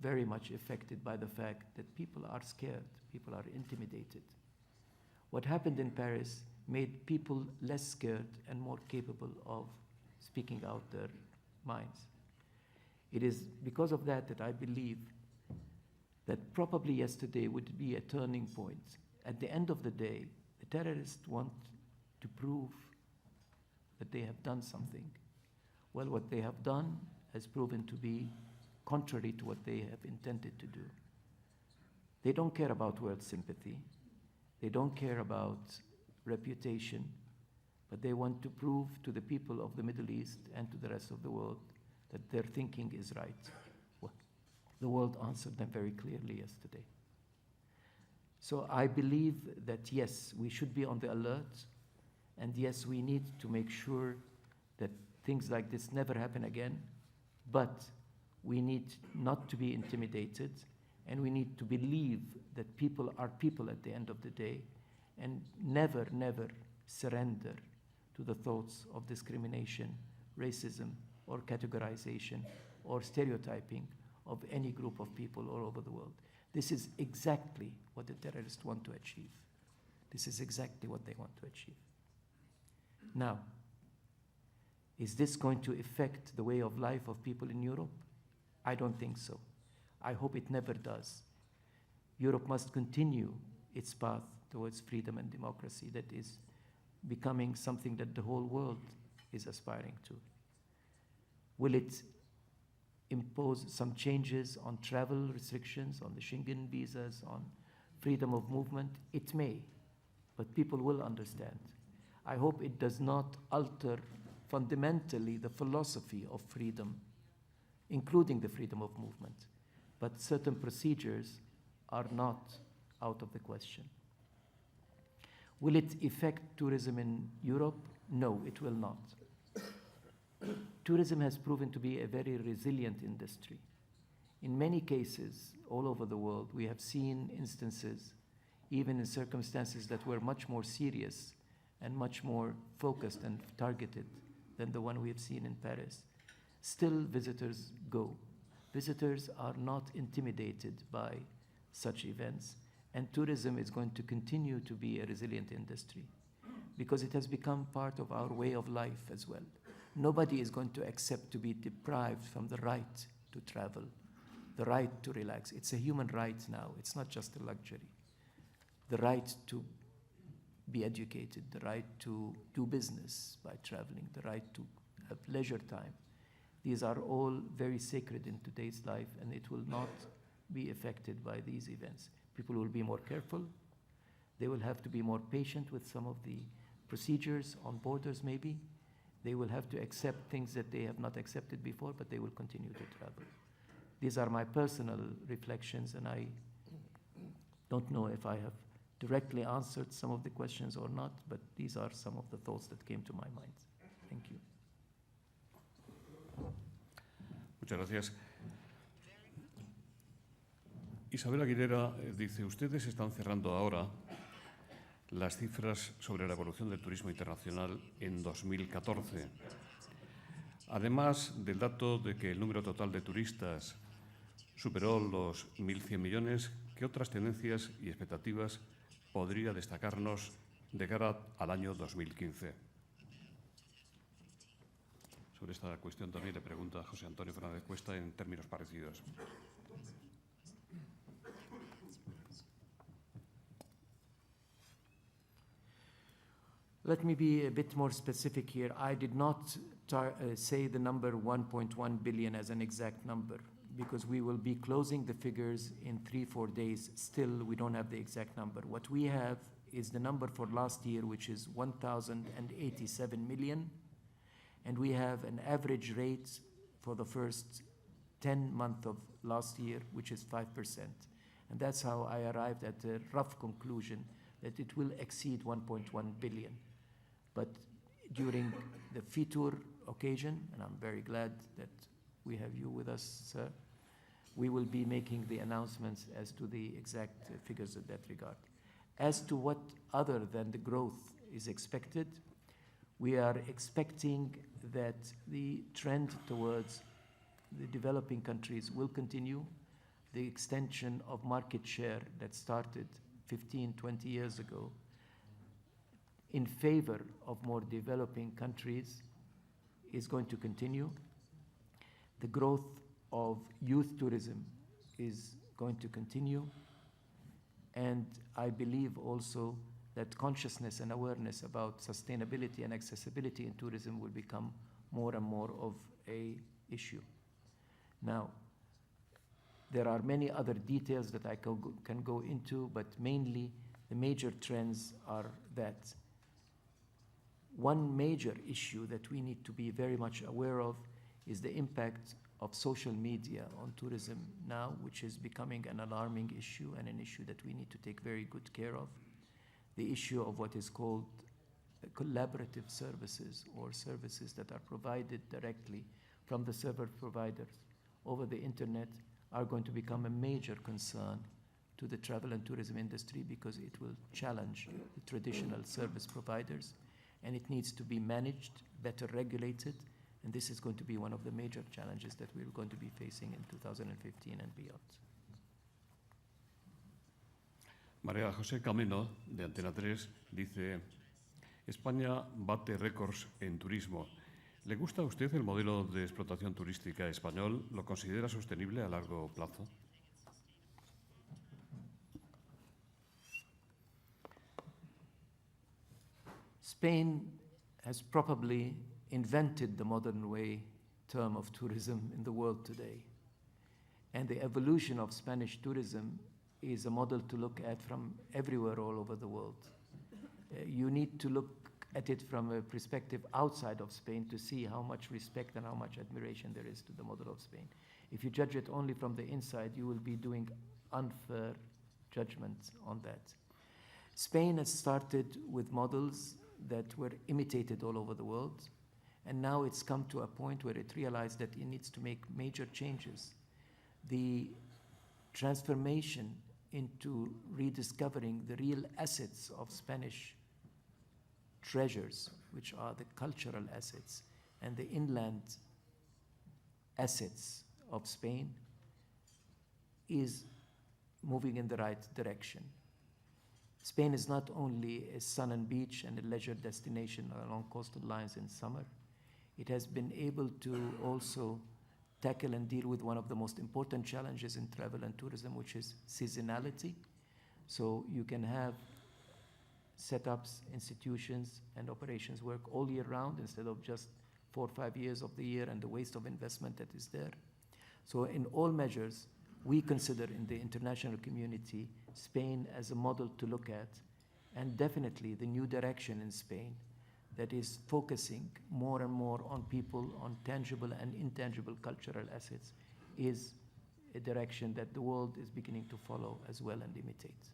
very much affected by the fact that people are scared, people are intimidated. What happened in Paris made people less scared and more capable of speaking out their minds. It is because of that that I believe that probably yesterday would be a turning point. At the end of the day, the terrorists want to prove that they have done something. Well, what they have done has proven to be contrary to what they have intended to do. They don't care about world sympathy. They don't care about reputation, but they want to prove to the people of the Middle East and to the rest of the world that their thinking is right. Well, the world answered them very clearly yesterday. So I believe that yes, we should be on the alert, and yes, we need to make sure that things like this never happen again, but we need not to be intimidated, and we need to believe that people are people at the end of the day, and never, never surrender to the thoughts of discrimination, racism, or categorization, or stereotyping of any group of people all over the world. This is exactly what the terrorists want to achieve. This is exactly what they want to achieve. Now, is this going to affect the way of life of people in Europe? I don't think so. I hope it never does. Europe must continue its path towards freedom and democracy that is becoming something that the whole world is aspiring to. Will it impose some changes on travel restrictions, on the Schengen visas, on freedom of movement? It may, but people will understand. I hope it does not alter fundamentally the philosophy of freedom, including the freedom of movement. But certain procedures are not out of the question. Will it affect tourism in Europe? No, it will not. Tourism has proven to be a very resilient industry. In many cases, all over the world, we have seen instances, even in circumstances that were much more serious and much more focused and targeted than the one we have seen in Paris. Still, visitors go. Visitors are not intimidated by such events, and tourism is going to continue to be a resilient industry because it has become part of our way of life as well. Nobody is going to accept to be deprived from the right to travel, the right to relax. It's a human right now. It's not just a luxury. The right to be educated, the right to do business by traveling, the right to have leisure time. These are all very sacred in today's life, and it will not be affected by these events. People will be more careful. They will have to be more patient with some of the procedures on borders maybe. They will have to accept things that they have not accepted before, but they will continue to travel. These are my personal reflections, and I don't know if I have directly answered some of the questions or not, but these are some of the thoughts that came to my mind. Thank you. Muchas gracias. Isabel Aguilera dice, ustedes están cerrando ahora las cifras sobre la evolución del turismo internacional en 2014. Además del dato de que el número total de turistas superó los 1.100 millones, ¿qué otras tendencias y expectativas podría destacarnos de cara al año 2015? Sobre esta cuestión también le pregunta José Antonio Fernández Cuesta en términos parecidos. Let me be a bit more specific here. I did not say the number 1.1 billion as an exact number because we will be closing the figures in 3-4 days. Still, we don't have the exact number. What we have is the number for last year, which is 1,087 million. And we have an average rate for the first 10 months of last year, which is 5%. And that's how I arrived at a rough conclusion that it will exceed 1.1 billion. But during the Fitur occasion, and I'm very glad that we have you with us, sir, we will be making the announcements as to the exact figures in that regard. As to what other than the growth is expected, we are expecting that the trend towards the developing countries will continue. The extension of market share that started 15, 20 years ago in favor of more developing countries is going to continue. The growth of youth tourism is going to continue. And I believe also that consciousness and awareness about sustainability and accessibility in tourism will become more and more of an issue. Now, There are many other details that I can go into, but mainly the major trends are that one major issue that we need to be very much aware of is the impact of social media on tourism now, which is becoming an alarming issue and an issue that we need to take very good care of. The issue of what is called collaborative services, or services that are provided directly from the service providers over the internet, are going to become a major concern to the travel and tourism industry, because it will challenge the traditional service providers, and it needs to be managed, better regulated, and this is going to be one of the major challenges that we're going to be facing in 2015 and beyond. María José Cameno, de Antena 3, dice: España bate récords en turismo. ¿Le gusta a usted el modelo de explotación turística español? ¿Lo considera sostenible a largo plazo? Spain has probably invented the modern way term of tourism in the world today. And the evolution of Spanish tourism is a model to look at from everywhere all over the world. You need to look at it from a perspective outside of Spain to see how much respect and how much admiration there is to the model of Spain. If you judge it only from the inside, you will be doing unfair judgments on that. Spain has started with models that were imitated all over the world, and now it's come to a point where it realized that it needs to make major changes. The transformation into rediscovering the real assets of Spanish treasures, which are the cultural assets and the inland assets of Spain, is moving in the right direction. Spain is not only a sun and beach and a leisure destination along coastal lines in summer. It has been able to also tackle and deal with one of the most important challenges in travel and tourism, which is seasonality. So you can have setups, institutions, and operations work all year round instead of just 4 or 5 years of the year and the waste of investment that is there. So in all measures, we consider in the international community Spain as a model to look at, and definitely the new direction in Spain that is focusing more and more on people, on tangible and intangible cultural assets, is a direction that the world is beginning to follow as well and imitate.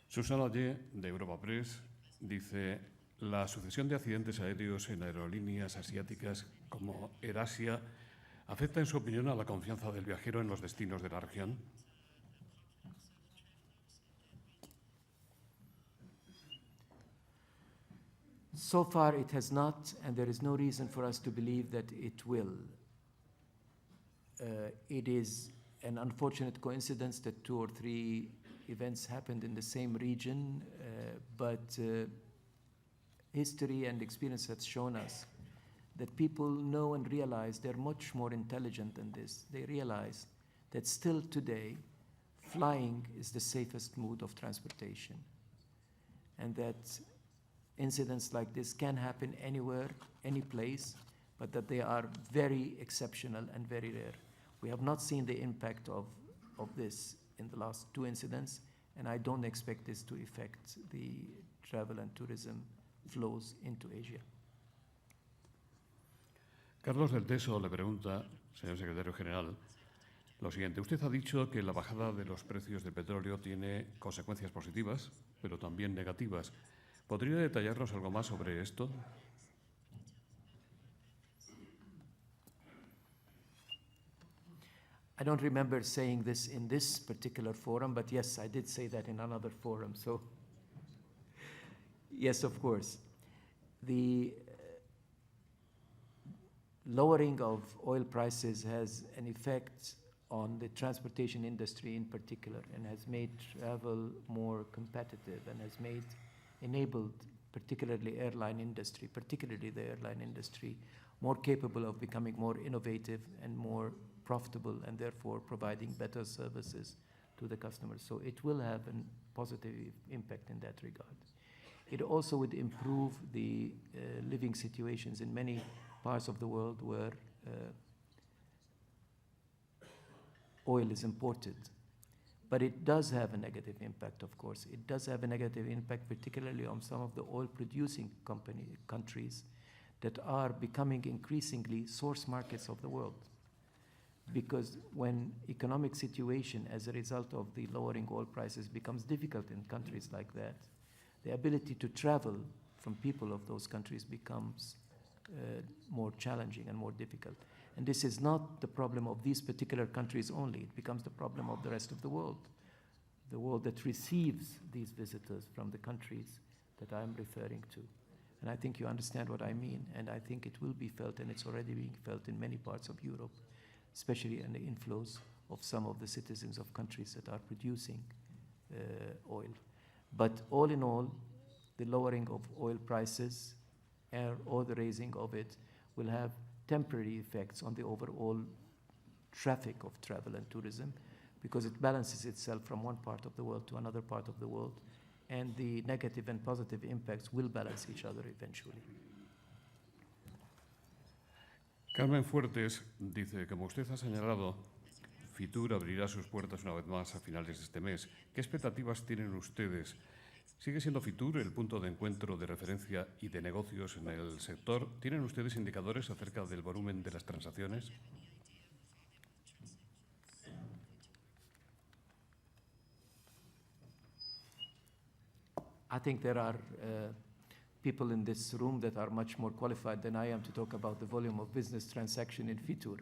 Susana Ye, de Europa Press, dice: la sucesión de accidentes aéreos en aerolíneas asiáticas como AirAsia afecta, en su opinión, a la confianza del viajero en los destinos de la región. So far it has not, and there is no reason for us to believe that it will. It is an unfortunate coincidence that 2 or 3 events happened in the same region, but history and experience has shown us that people know and realize they're much more intelligent than this. They realize that still today, flying is the safest mode of transportation, and that incidents like this can happen anywhere, any place, but that they are very exceptional and very rare. We have not seen the impact of this in the last 2 incidents, and I don't expect this to affect the travel and tourism flows into Asia. Carlos del Teso le pregunta, señor secretario general, lo siguiente: usted ha dicho que la bajada de los precios del petróleo tiene consecuencias positivas, pero también negativas. ¿Podría detallarnos algo más sobre esto? I don't remember saying this in this particular forum, but yes, I did say that in another forum. So, yes, of course. The lowering of oil prices has an effect on the transportation industry in particular, and has made travel more competitive, and has enabled particularly the airline industry, more capable of becoming more innovative and more profitable, and therefore providing better services to the customers. So it will have a positive impact in that regard. It also would improve the living situations in many parts of the world where oil is imported. But it does have a negative impact, of course. It does have a negative impact, particularly on some of the oil-producing countries that are becoming increasingly source markets of the world. Because when economic situation as a result of the lowering oil prices becomes difficult in countries like that, the ability to travel from people of those countries becomes more challenging and more difficult. And this is not the problem of these particular countries only. It becomes the problem of the rest of the world that receives these visitors from the countries that I'm referring to. And I think you understand what I mean, and I think it will be felt, and it's already being felt in many parts of Europe, especially in the inflows of some of the citizens of countries that are producing oil. But all in all, the lowering of oil prices or the raising of it will have temporary effects on the overall traffic of travel and tourism, because it balances itself from one part of the world to another part of the world, and the negative and positive impacts will balance each other eventually. Carmen Fuertes dice, como usted ha señalado, Fitur abrirá sus puertas una vez más a finales de este mes. ¿Qué expectativas tienen ustedes? ¿Sigue siendo Fitur el punto de encuentro de referencia y de negocios en el sector? ¿Tienen ustedes indicadores acerca del volumen de las transacciones? I think there are people in this room that are much more qualified than I am to talk about the volume of business transaction in Fitur.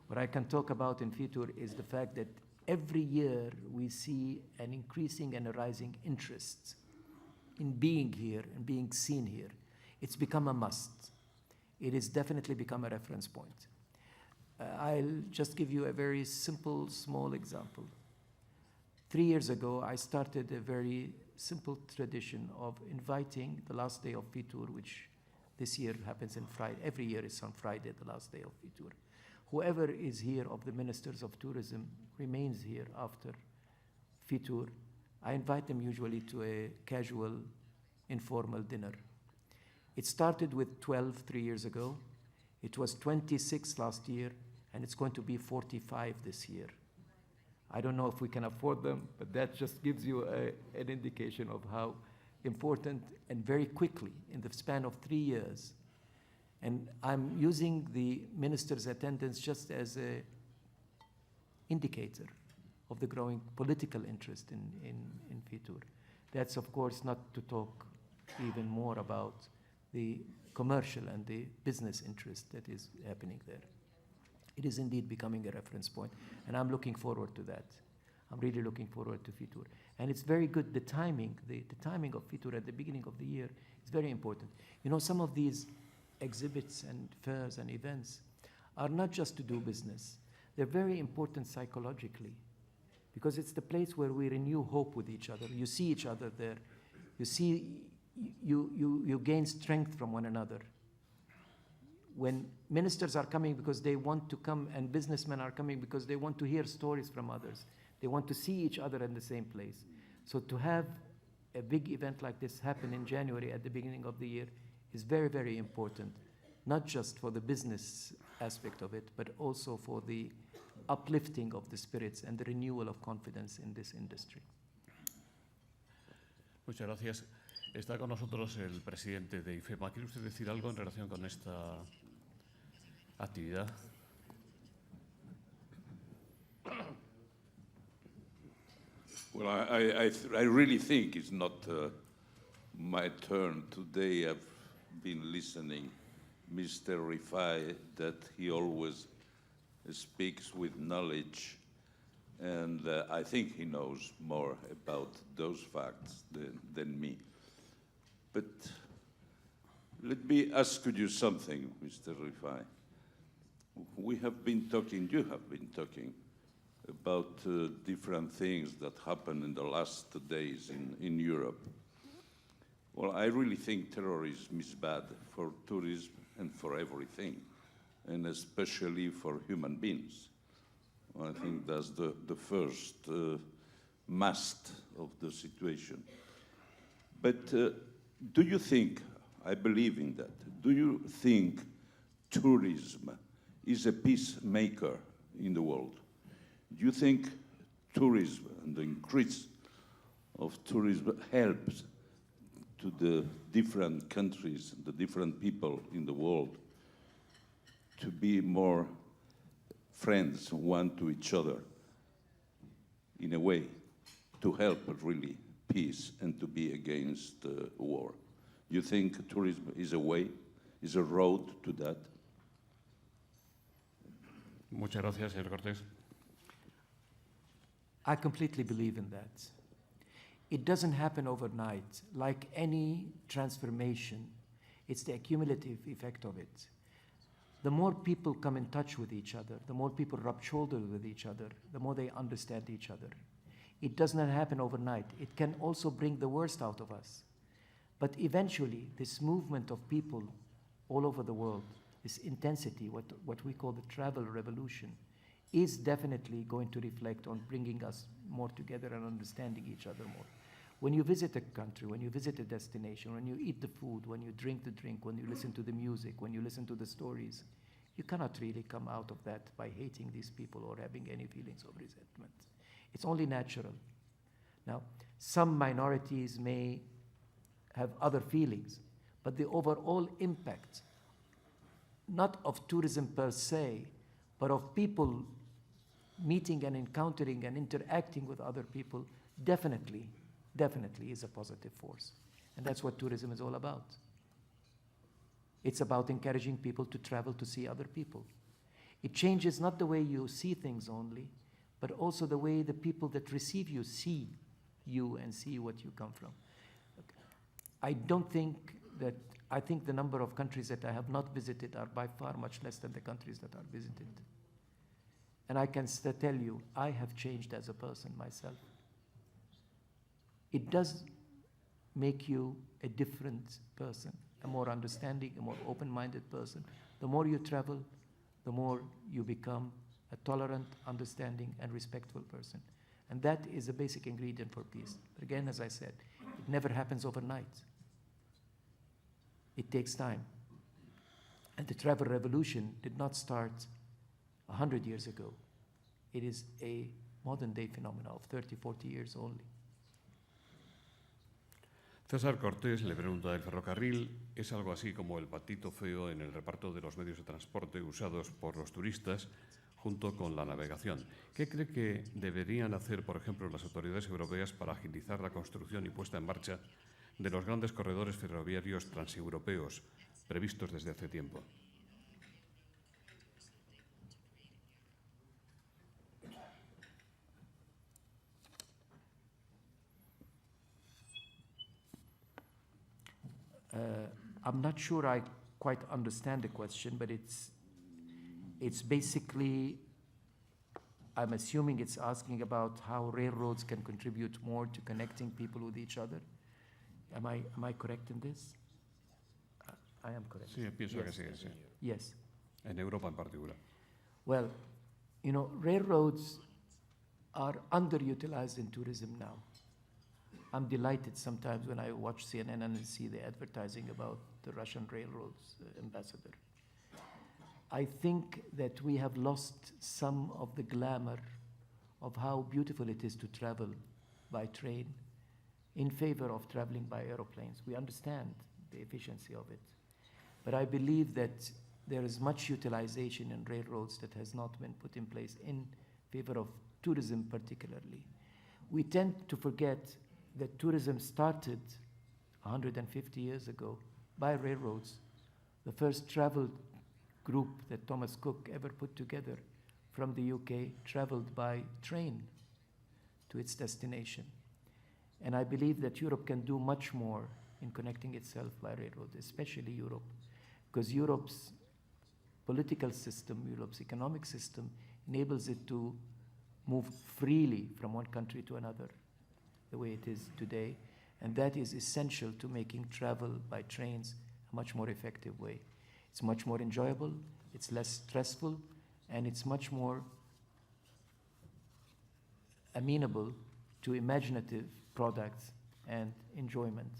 What I can talk about in Fitur is the fact that every year we see an increasing and a rising interest in being here and being seen here. It's become a must. It has definitely become a reference point. I'll just give you a very simple, small example. 3 years ago, I started a very simple tradition of inviting the last day of Fitur, which this year happens on Friday. Every year is on Friday, the last day of Fitur. Whoever is here of the ministers of tourism remains here after Fitur. I invite them usually to a casual, informal dinner. It started with 12 3 years ago. It was 26 last year, and it's going to be 45 this year. I don't know if we can afford them, but that just gives you an indication of how important, and very quickly, in the span of 3 years. And I'm using the minister's attendance just as an indicator of the growing political interest in Fitur. That's, of course, not to talk even more about the commercial and the business interest that is happening there. It is indeed becoming a reference point, and I'm looking forward to that. I'm really looking forward to Fitur. And it's very good, the timing of Fitur at the beginning of the year is very important. You know, some of these exhibits and fairs and events are not just to do business. They're very important psychologically, because it's the place where we renew hope with each other. You see each other there. You see, you gain strength from one another. When ministers are coming because they want to come, and businessmen are coming because they want to hear stories from others, they want to see each other in the same place. So to have a big event like this happen in January at the beginning of the year is very, very important, not just for the business aspect of it, but also for the uplifting of the spirits and the renewal of confidence in this industry. Muchas gracias. Está con nosotros el presidente de IFEMA. ¿Quiere usted decir algo en relación con esta actividad? Well, I really think it's not my turn today. I've been listening, Mr. Rifai, that he always speaks with knowledge, and I think he knows more about those facts than me. But let me ask you something, Mr. Rifai. We have been talking, you have been talking about different things that happened in the last days in Europe. Well, I really think terrorism is bad for tourism and for everything, and especially for human beings. I think that's the first must of the situation. But do you think, I believe in that, do you think tourism is a peacemaker in the world? Do you think tourism and the increase of tourism helps to the different countries, the different people in the world to be more friends one to each other in a way to help really peace and to be against war? You think tourism is a way, is a road to that? Muchas gracias, señor Cortés. I completely believe in that. It doesn't happen overnight. Like any transformation, it's the accumulative effect of it. The more people come in touch with each other, the more people rub shoulders with each other, the more they understand each other. It does not happen overnight. It can also bring the worst out of us. But eventually, this movement of people all over the world, this intensity, what we call the travel revolution, is definitely going to reflect on bringing us more together and understanding each other more. When you visit a country, when you visit a destination, when you eat the food, when you drink the drink, when you listen to the music, when you listen to the stories, you cannot really come out of that by hating these people or having any feelings of resentment. It's only natural. Now, some minorities may have other feelings, but the overall impact, not of tourism per se, but of people meeting and encountering and interacting with other people, definitely is a positive force. And that's what tourism is all about. It's about encouraging people to travel to see other people. It changes not the way you see things only, but also the way the people that receive you see you and see what you come from. I think the number of countries that I have not visited are by far much less than the countries that are visited. And I can tell you, I have changed as a person myself. It does make you a different person, a more understanding, a more open-minded person. The more you travel, the more you become a tolerant, understanding, and respectful person. And that is a basic ingredient for peace. But again, as I said, it never happens overnight. It takes time. And the travel revolution did not start 100 years ago. It is a modern-day phenomenon of 30, 40 years only. César Cortés le pregunta, ¿el ferrocarril es algo así como el patito feo en el reparto de los medios de transporte usados por los turistas junto con la navegación? ¿Qué cree que deberían hacer, por ejemplo, las autoridades europeas para agilizar la construcción y puesta en marcha de los grandes corredores ferroviarios transeuropeos previstos desde hace tiempo? I'm not sure I quite understand the question, but it's basically, I'm assuming it's asking about how railroads can contribute more to connecting people with each other. Am I correct in this? I am correct. Sí, pienso que sí, sí. Yes. En Europa en particular. Well, you know, railroads are underutilized in tourism now. I'm delighted sometimes when I watch CNN and see the advertising about the Russian railroads ambassador. I think that we have lost some of the glamour of how beautiful it is to travel by train in favor of traveling by aeroplanes. We understand the efficiency of it. But I believe that there is much utilization in railroads that has not been put in place in favor of tourism particularly. We tend to forget that tourism started 150 years ago by railroads. The first travel group that Thomas Cook ever put together from the UK traveled by train to its destination. And I believe that Europe can do much more in connecting itself by railroad, especially Europe, because Europe's political system, Europe's economic system enables it to move freely from one country to another, the way it is today, and that is essential to making travel by trains a much more effective way. It's much more enjoyable, it's less stressful, and it's much more amenable to imaginative products and enjoyment.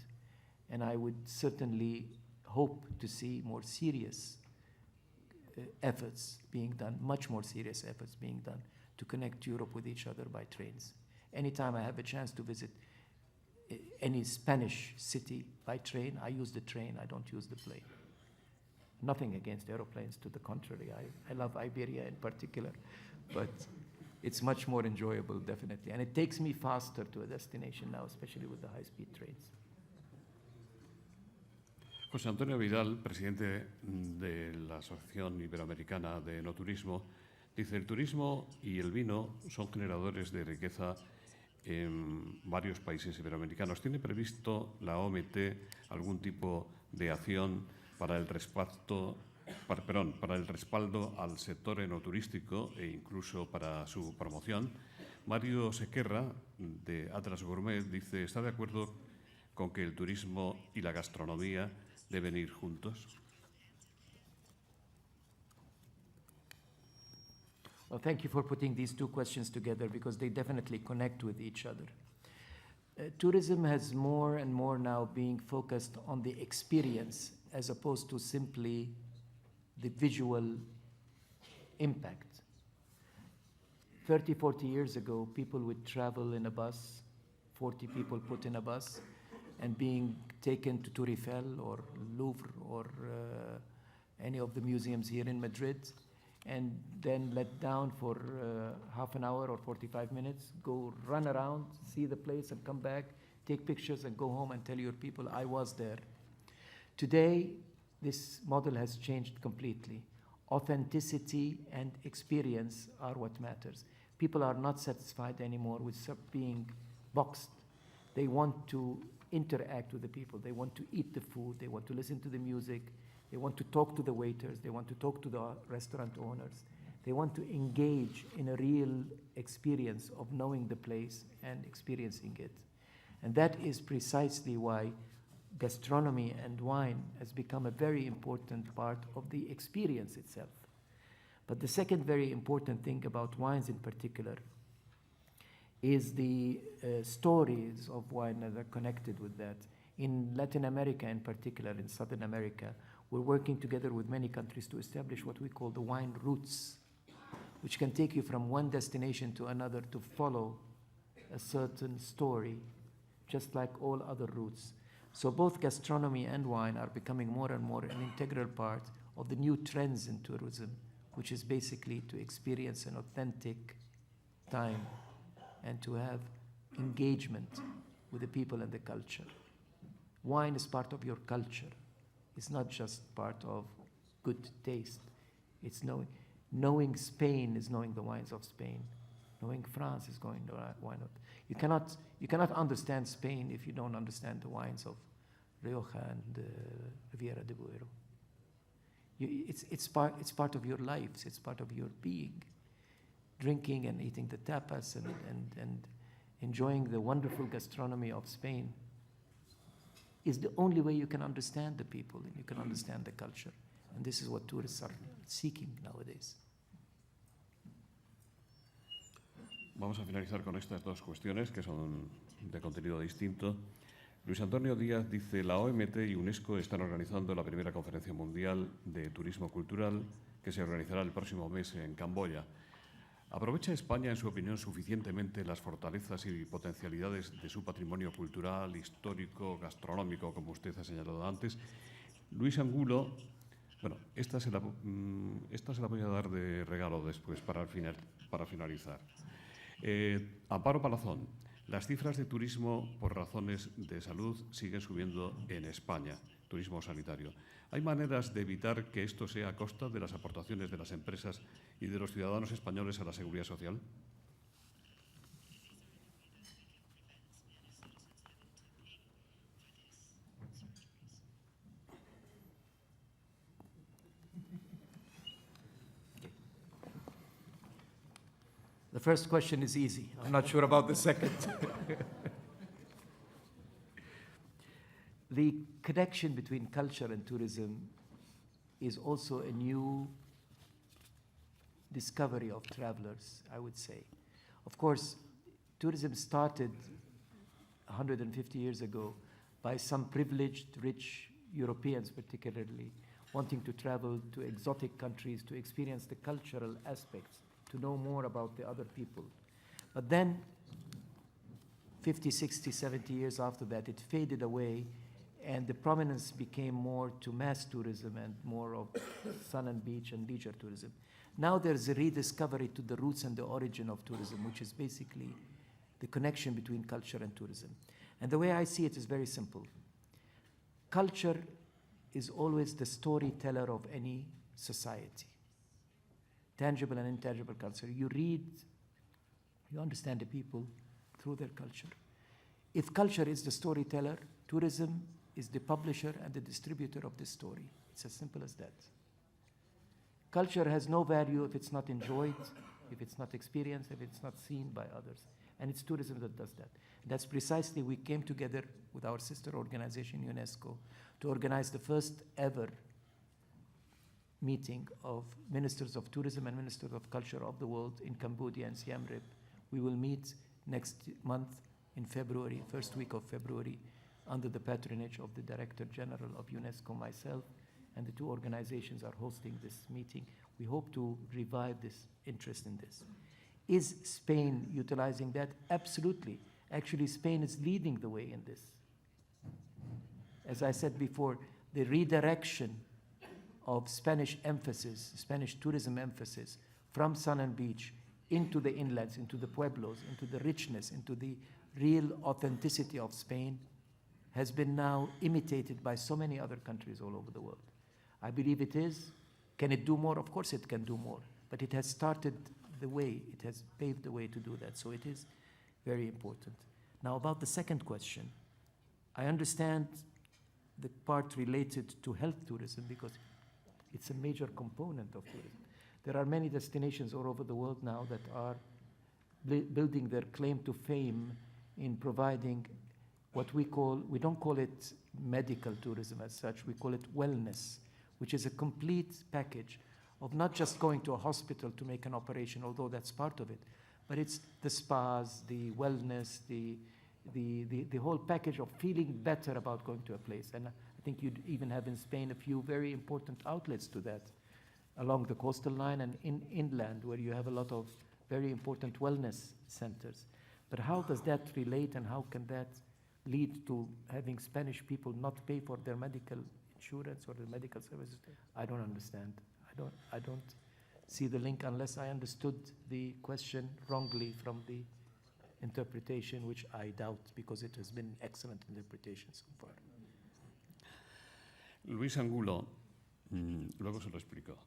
And I would certainly hope to see more serious efforts being done, much more serious efforts being done to connect Europe with each other by trains. Anytime I have a chance to visit any Spanish city by train, I use the train, I don't use the plane. Nothing against aeroplanes, to the contrary. I love Iberia in particular, but it's much more enjoyable, definitely. And it takes me faster to a destination now, especially with the high-speed trains. José Antonio Vidal, presidente de la Asociación Iberoamericana de No Turismo, dice: el turismo y el vino son generadores de riqueza en varios países iberoamericanos. ¿Tiene previsto la OMT algún tipo de acción para el respaldo al sector enoturístico e incluso para su promoción? Mario Sequerra, de Atlas Gourmet, dice: ¿está de acuerdo con que el turismo y la gastronomía deben ir juntos? Well, thank you for putting these two questions together, because they definitely connect with each other. Tourism has more and more now being focused on the experience as opposed to simply the visual impact. 30, 40 years ago, people would travel in a bus, 40 people put in a bus, and being taken to Tour Eiffel or Louvre or any of the museums here in Madrid, and then let down for half an hour or 45 minutes, go run around, see the place and come back, take pictures and go home and tell your people, I was there. Today, this model has changed completely. Authenticity and experience are what matters. People are not satisfied anymore with being boxed. They want to interact with the people. They want to eat the food. They want to listen to the music. They want to talk to the waiters. They want to talk to the restaurant owners. They want to engage in a real experience of knowing the place and experiencing it. And that is precisely why gastronomy and wine has become a very important part of the experience itself. But the second very important thing about wines in particular is the stories of wine that are connected with that. In Latin America in particular, in Southern America, we're working together with many countries to establish what we call the wine routes, which can take you from one destination to another to follow a certain story, just like all other routes. So both gastronomy and wine are becoming more and more an integral part of the new trends in tourism, which is basically to experience an authentic time and to have engagement with the people and the culture. Wine is part of your culture. It's not just part of good taste. It's knowing Spain is knowing the wines of Spain. Knowing France is knowing the wine of... You cannot understand Spain if you don't understand the wines of Rioja and Riviera de Duero. It's part of your lives. It's part of your being. Drinking and eating the tapas and enjoying the wonderful gastronomy of Spain is the only way you can understand the people and you can understand the culture. And this is what tourists are seeking nowadays. Vamos a finalizar con estas dos cuestiones que son de contenido distinto. Luis Antonio Díaz dice: la OMT y UNESCO están organizando la primera conferencia mundial de turismo cultural que se organizará el próximo mes en Camboya. ¿Aprovecha España, en su opinión, suficientemente las fortalezas y potencialidades de su patrimonio cultural, histórico, gastronómico, como usted ha señalado antes? Luis Angulo, bueno, esta se la voy a dar de regalo después para finalizar. Amparo Palazón, las cifras de turismo por razones de salud siguen subiendo en España, turismo sanitario. ¿Hay maneras de evitar que esto sea a costa de las aportaciones de las empresas y de los ciudadanos españoles a la seguridad social? The first question is easy. I'm not sure about the second. The connection between culture and tourism is also a new discovery of travelers, I would say. Of course, tourism started 150 years ago by some privileged, rich Europeans particularly, wanting to travel to exotic countries to experience the cultural aspects to know more about the other people. But then, 50, 60, 70 years after that, it faded away, and the prominence became more to mass tourism and more of sun and beach and leisure tourism. Now there's a rediscovery to the roots and the origin of tourism, which is basically the connection between culture and tourism. And the way I see it is very simple. Culture is always the storyteller of any society. Tangible and intangible culture. You read, you understand the people through their culture. If culture is the storyteller, tourism is the publisher and the distributor of the story. It's as simple as that. Culture has no value if it's not enjoyed, if it's not experienced, if it's not seen by others. And it's tourism that does that. That's precisely, we came together with our sister organization, UNESCO, to organize the first ever meeting of ministers of tourism and ministers of culture of the world in Cambodia and Siem Reap. We will meet next month in February, first week of February, under the patronage of the Director General of UNESCO, myself, and the two organizations are hosting this meeting. We hope to revive this interest in this. Is Spain utilizing that? Absolutely. Actually, Spain is leading the way in this. As I said before, the redirection of Spanish emphasis, Spanish tourism emphasis, from sun and beach into the inlands, into the pueblos, into the richness, into the real authenticity of Spain, has been now imitated by so many other countries all over the world. I believe it is. Can it do more? Of course it can do more. But it has started the way, it has paved the way to do that. So it is very important. Now about the second question, I understand the part related to health tourism because it's a major component of tourism. There are many destinations all over the world now that are building their claim to fame in providing what we don't call it medical tourism as such, we call it wellness, which is a complete package of not just going to a hospital to make an operation, although that's part of it, but it's the spas, the wellness, the whole package of feeling better about going to a place. And I think you'd even have in Spain a few very important outlets to that along the coastal line and inland, where you have a lot of very important wellness centers. But how does that relate, and how can that lead to having Spanish people not pay for their medical insurance or their medical services? I don't understand. I don't see the link unless I understood the question wrongly from the interpretation, which I doubt because it has been excellent interpretation so far. Luis Angulo, luego se lo explico.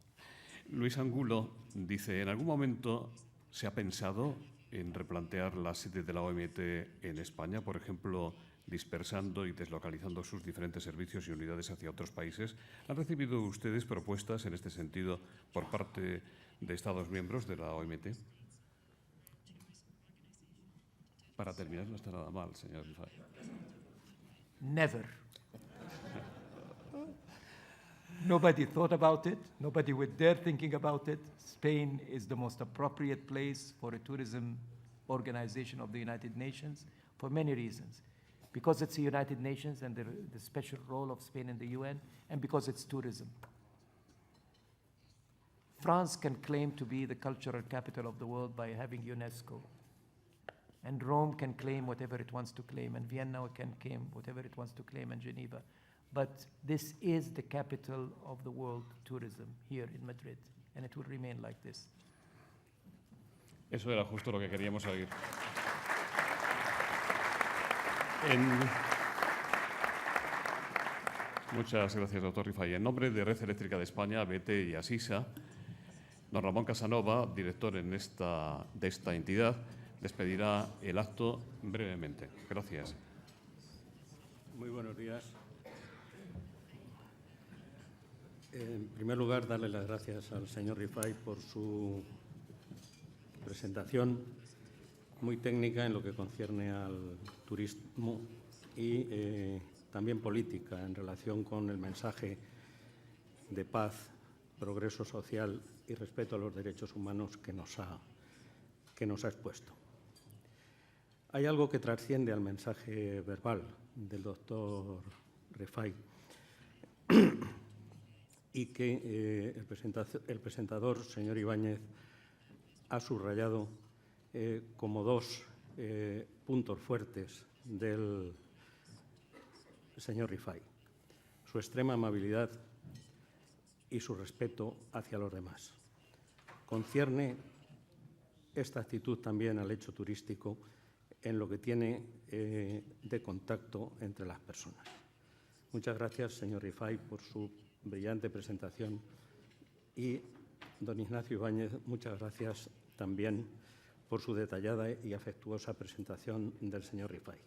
Luis Angulo dice, ¿en algún momento se ha pensado en replantear la sede de la OMT en España, por ejemplo, dispersando y deslocalizando sus diferentes servicios y unidades hacia otros países? ¿Han recibido ustedes propuestas en este sentido por parte de Estados miembros de la OMT? Para terminar, no está nada mal, señor Rifai. Never. Nobody thought about it. Nobody would dare thinking about it. Spain is the most appropriate place for a tourism organization of the United Nations for many reasons. Because it's the United Nations and the special role of Spain in the UN, and because it's tourism. France can claim to be the cultural capital of the world by having UNESCO. And Rome can claim whatever it wants to claim, and Vienna can claim whatever it wants to claim, and Geneva. But this is the capital of the world tourism here in Madrid, and it will remain like this. Eso era justo lo que queríamos oír. Muchas gracias, doctor Rifai. En nombre de Red Eléctrica de España, ABT y Asisa, don Ramón Casanova, director de esta entidad, despedirá el acto brevemente. Gracias. Muy buenos días. En primer lugar, darle las gracias al señor Rifai por su presentación muy técnica en lo que concierne al turismo y también política en relación con el mensaje de paz, progreso social y respeto a los derechos humanos que nos ha expuesto. Hay algo que trasciende al mensaje verbal del doctor Rifai y que el presentador, señor Ibáñez, ha subrayado como dos puntos fuertes del señor Rifai: su extrema amabilidad y su respeto hacia los demás. Concierne esta actitud también al hecho turístico en lo que tiene de contacto entre las personas. Muchas gracias, señor Rifai, por su brillante presentación, y don Ignacio Ibáñez, muchas gracias también por su detallada y afectuosa presentación del señor Rifai.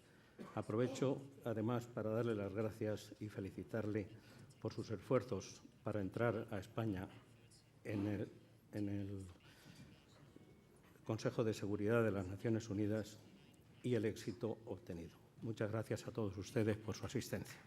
Aprovecho, además, para darle las gracias y felicitarle por sus esfuerzos para entrar a España en el Consejo de Seguridad de las Naciones Unidas y el éxito obtenido. Muchas gracias a todos ustedes por su asistencia.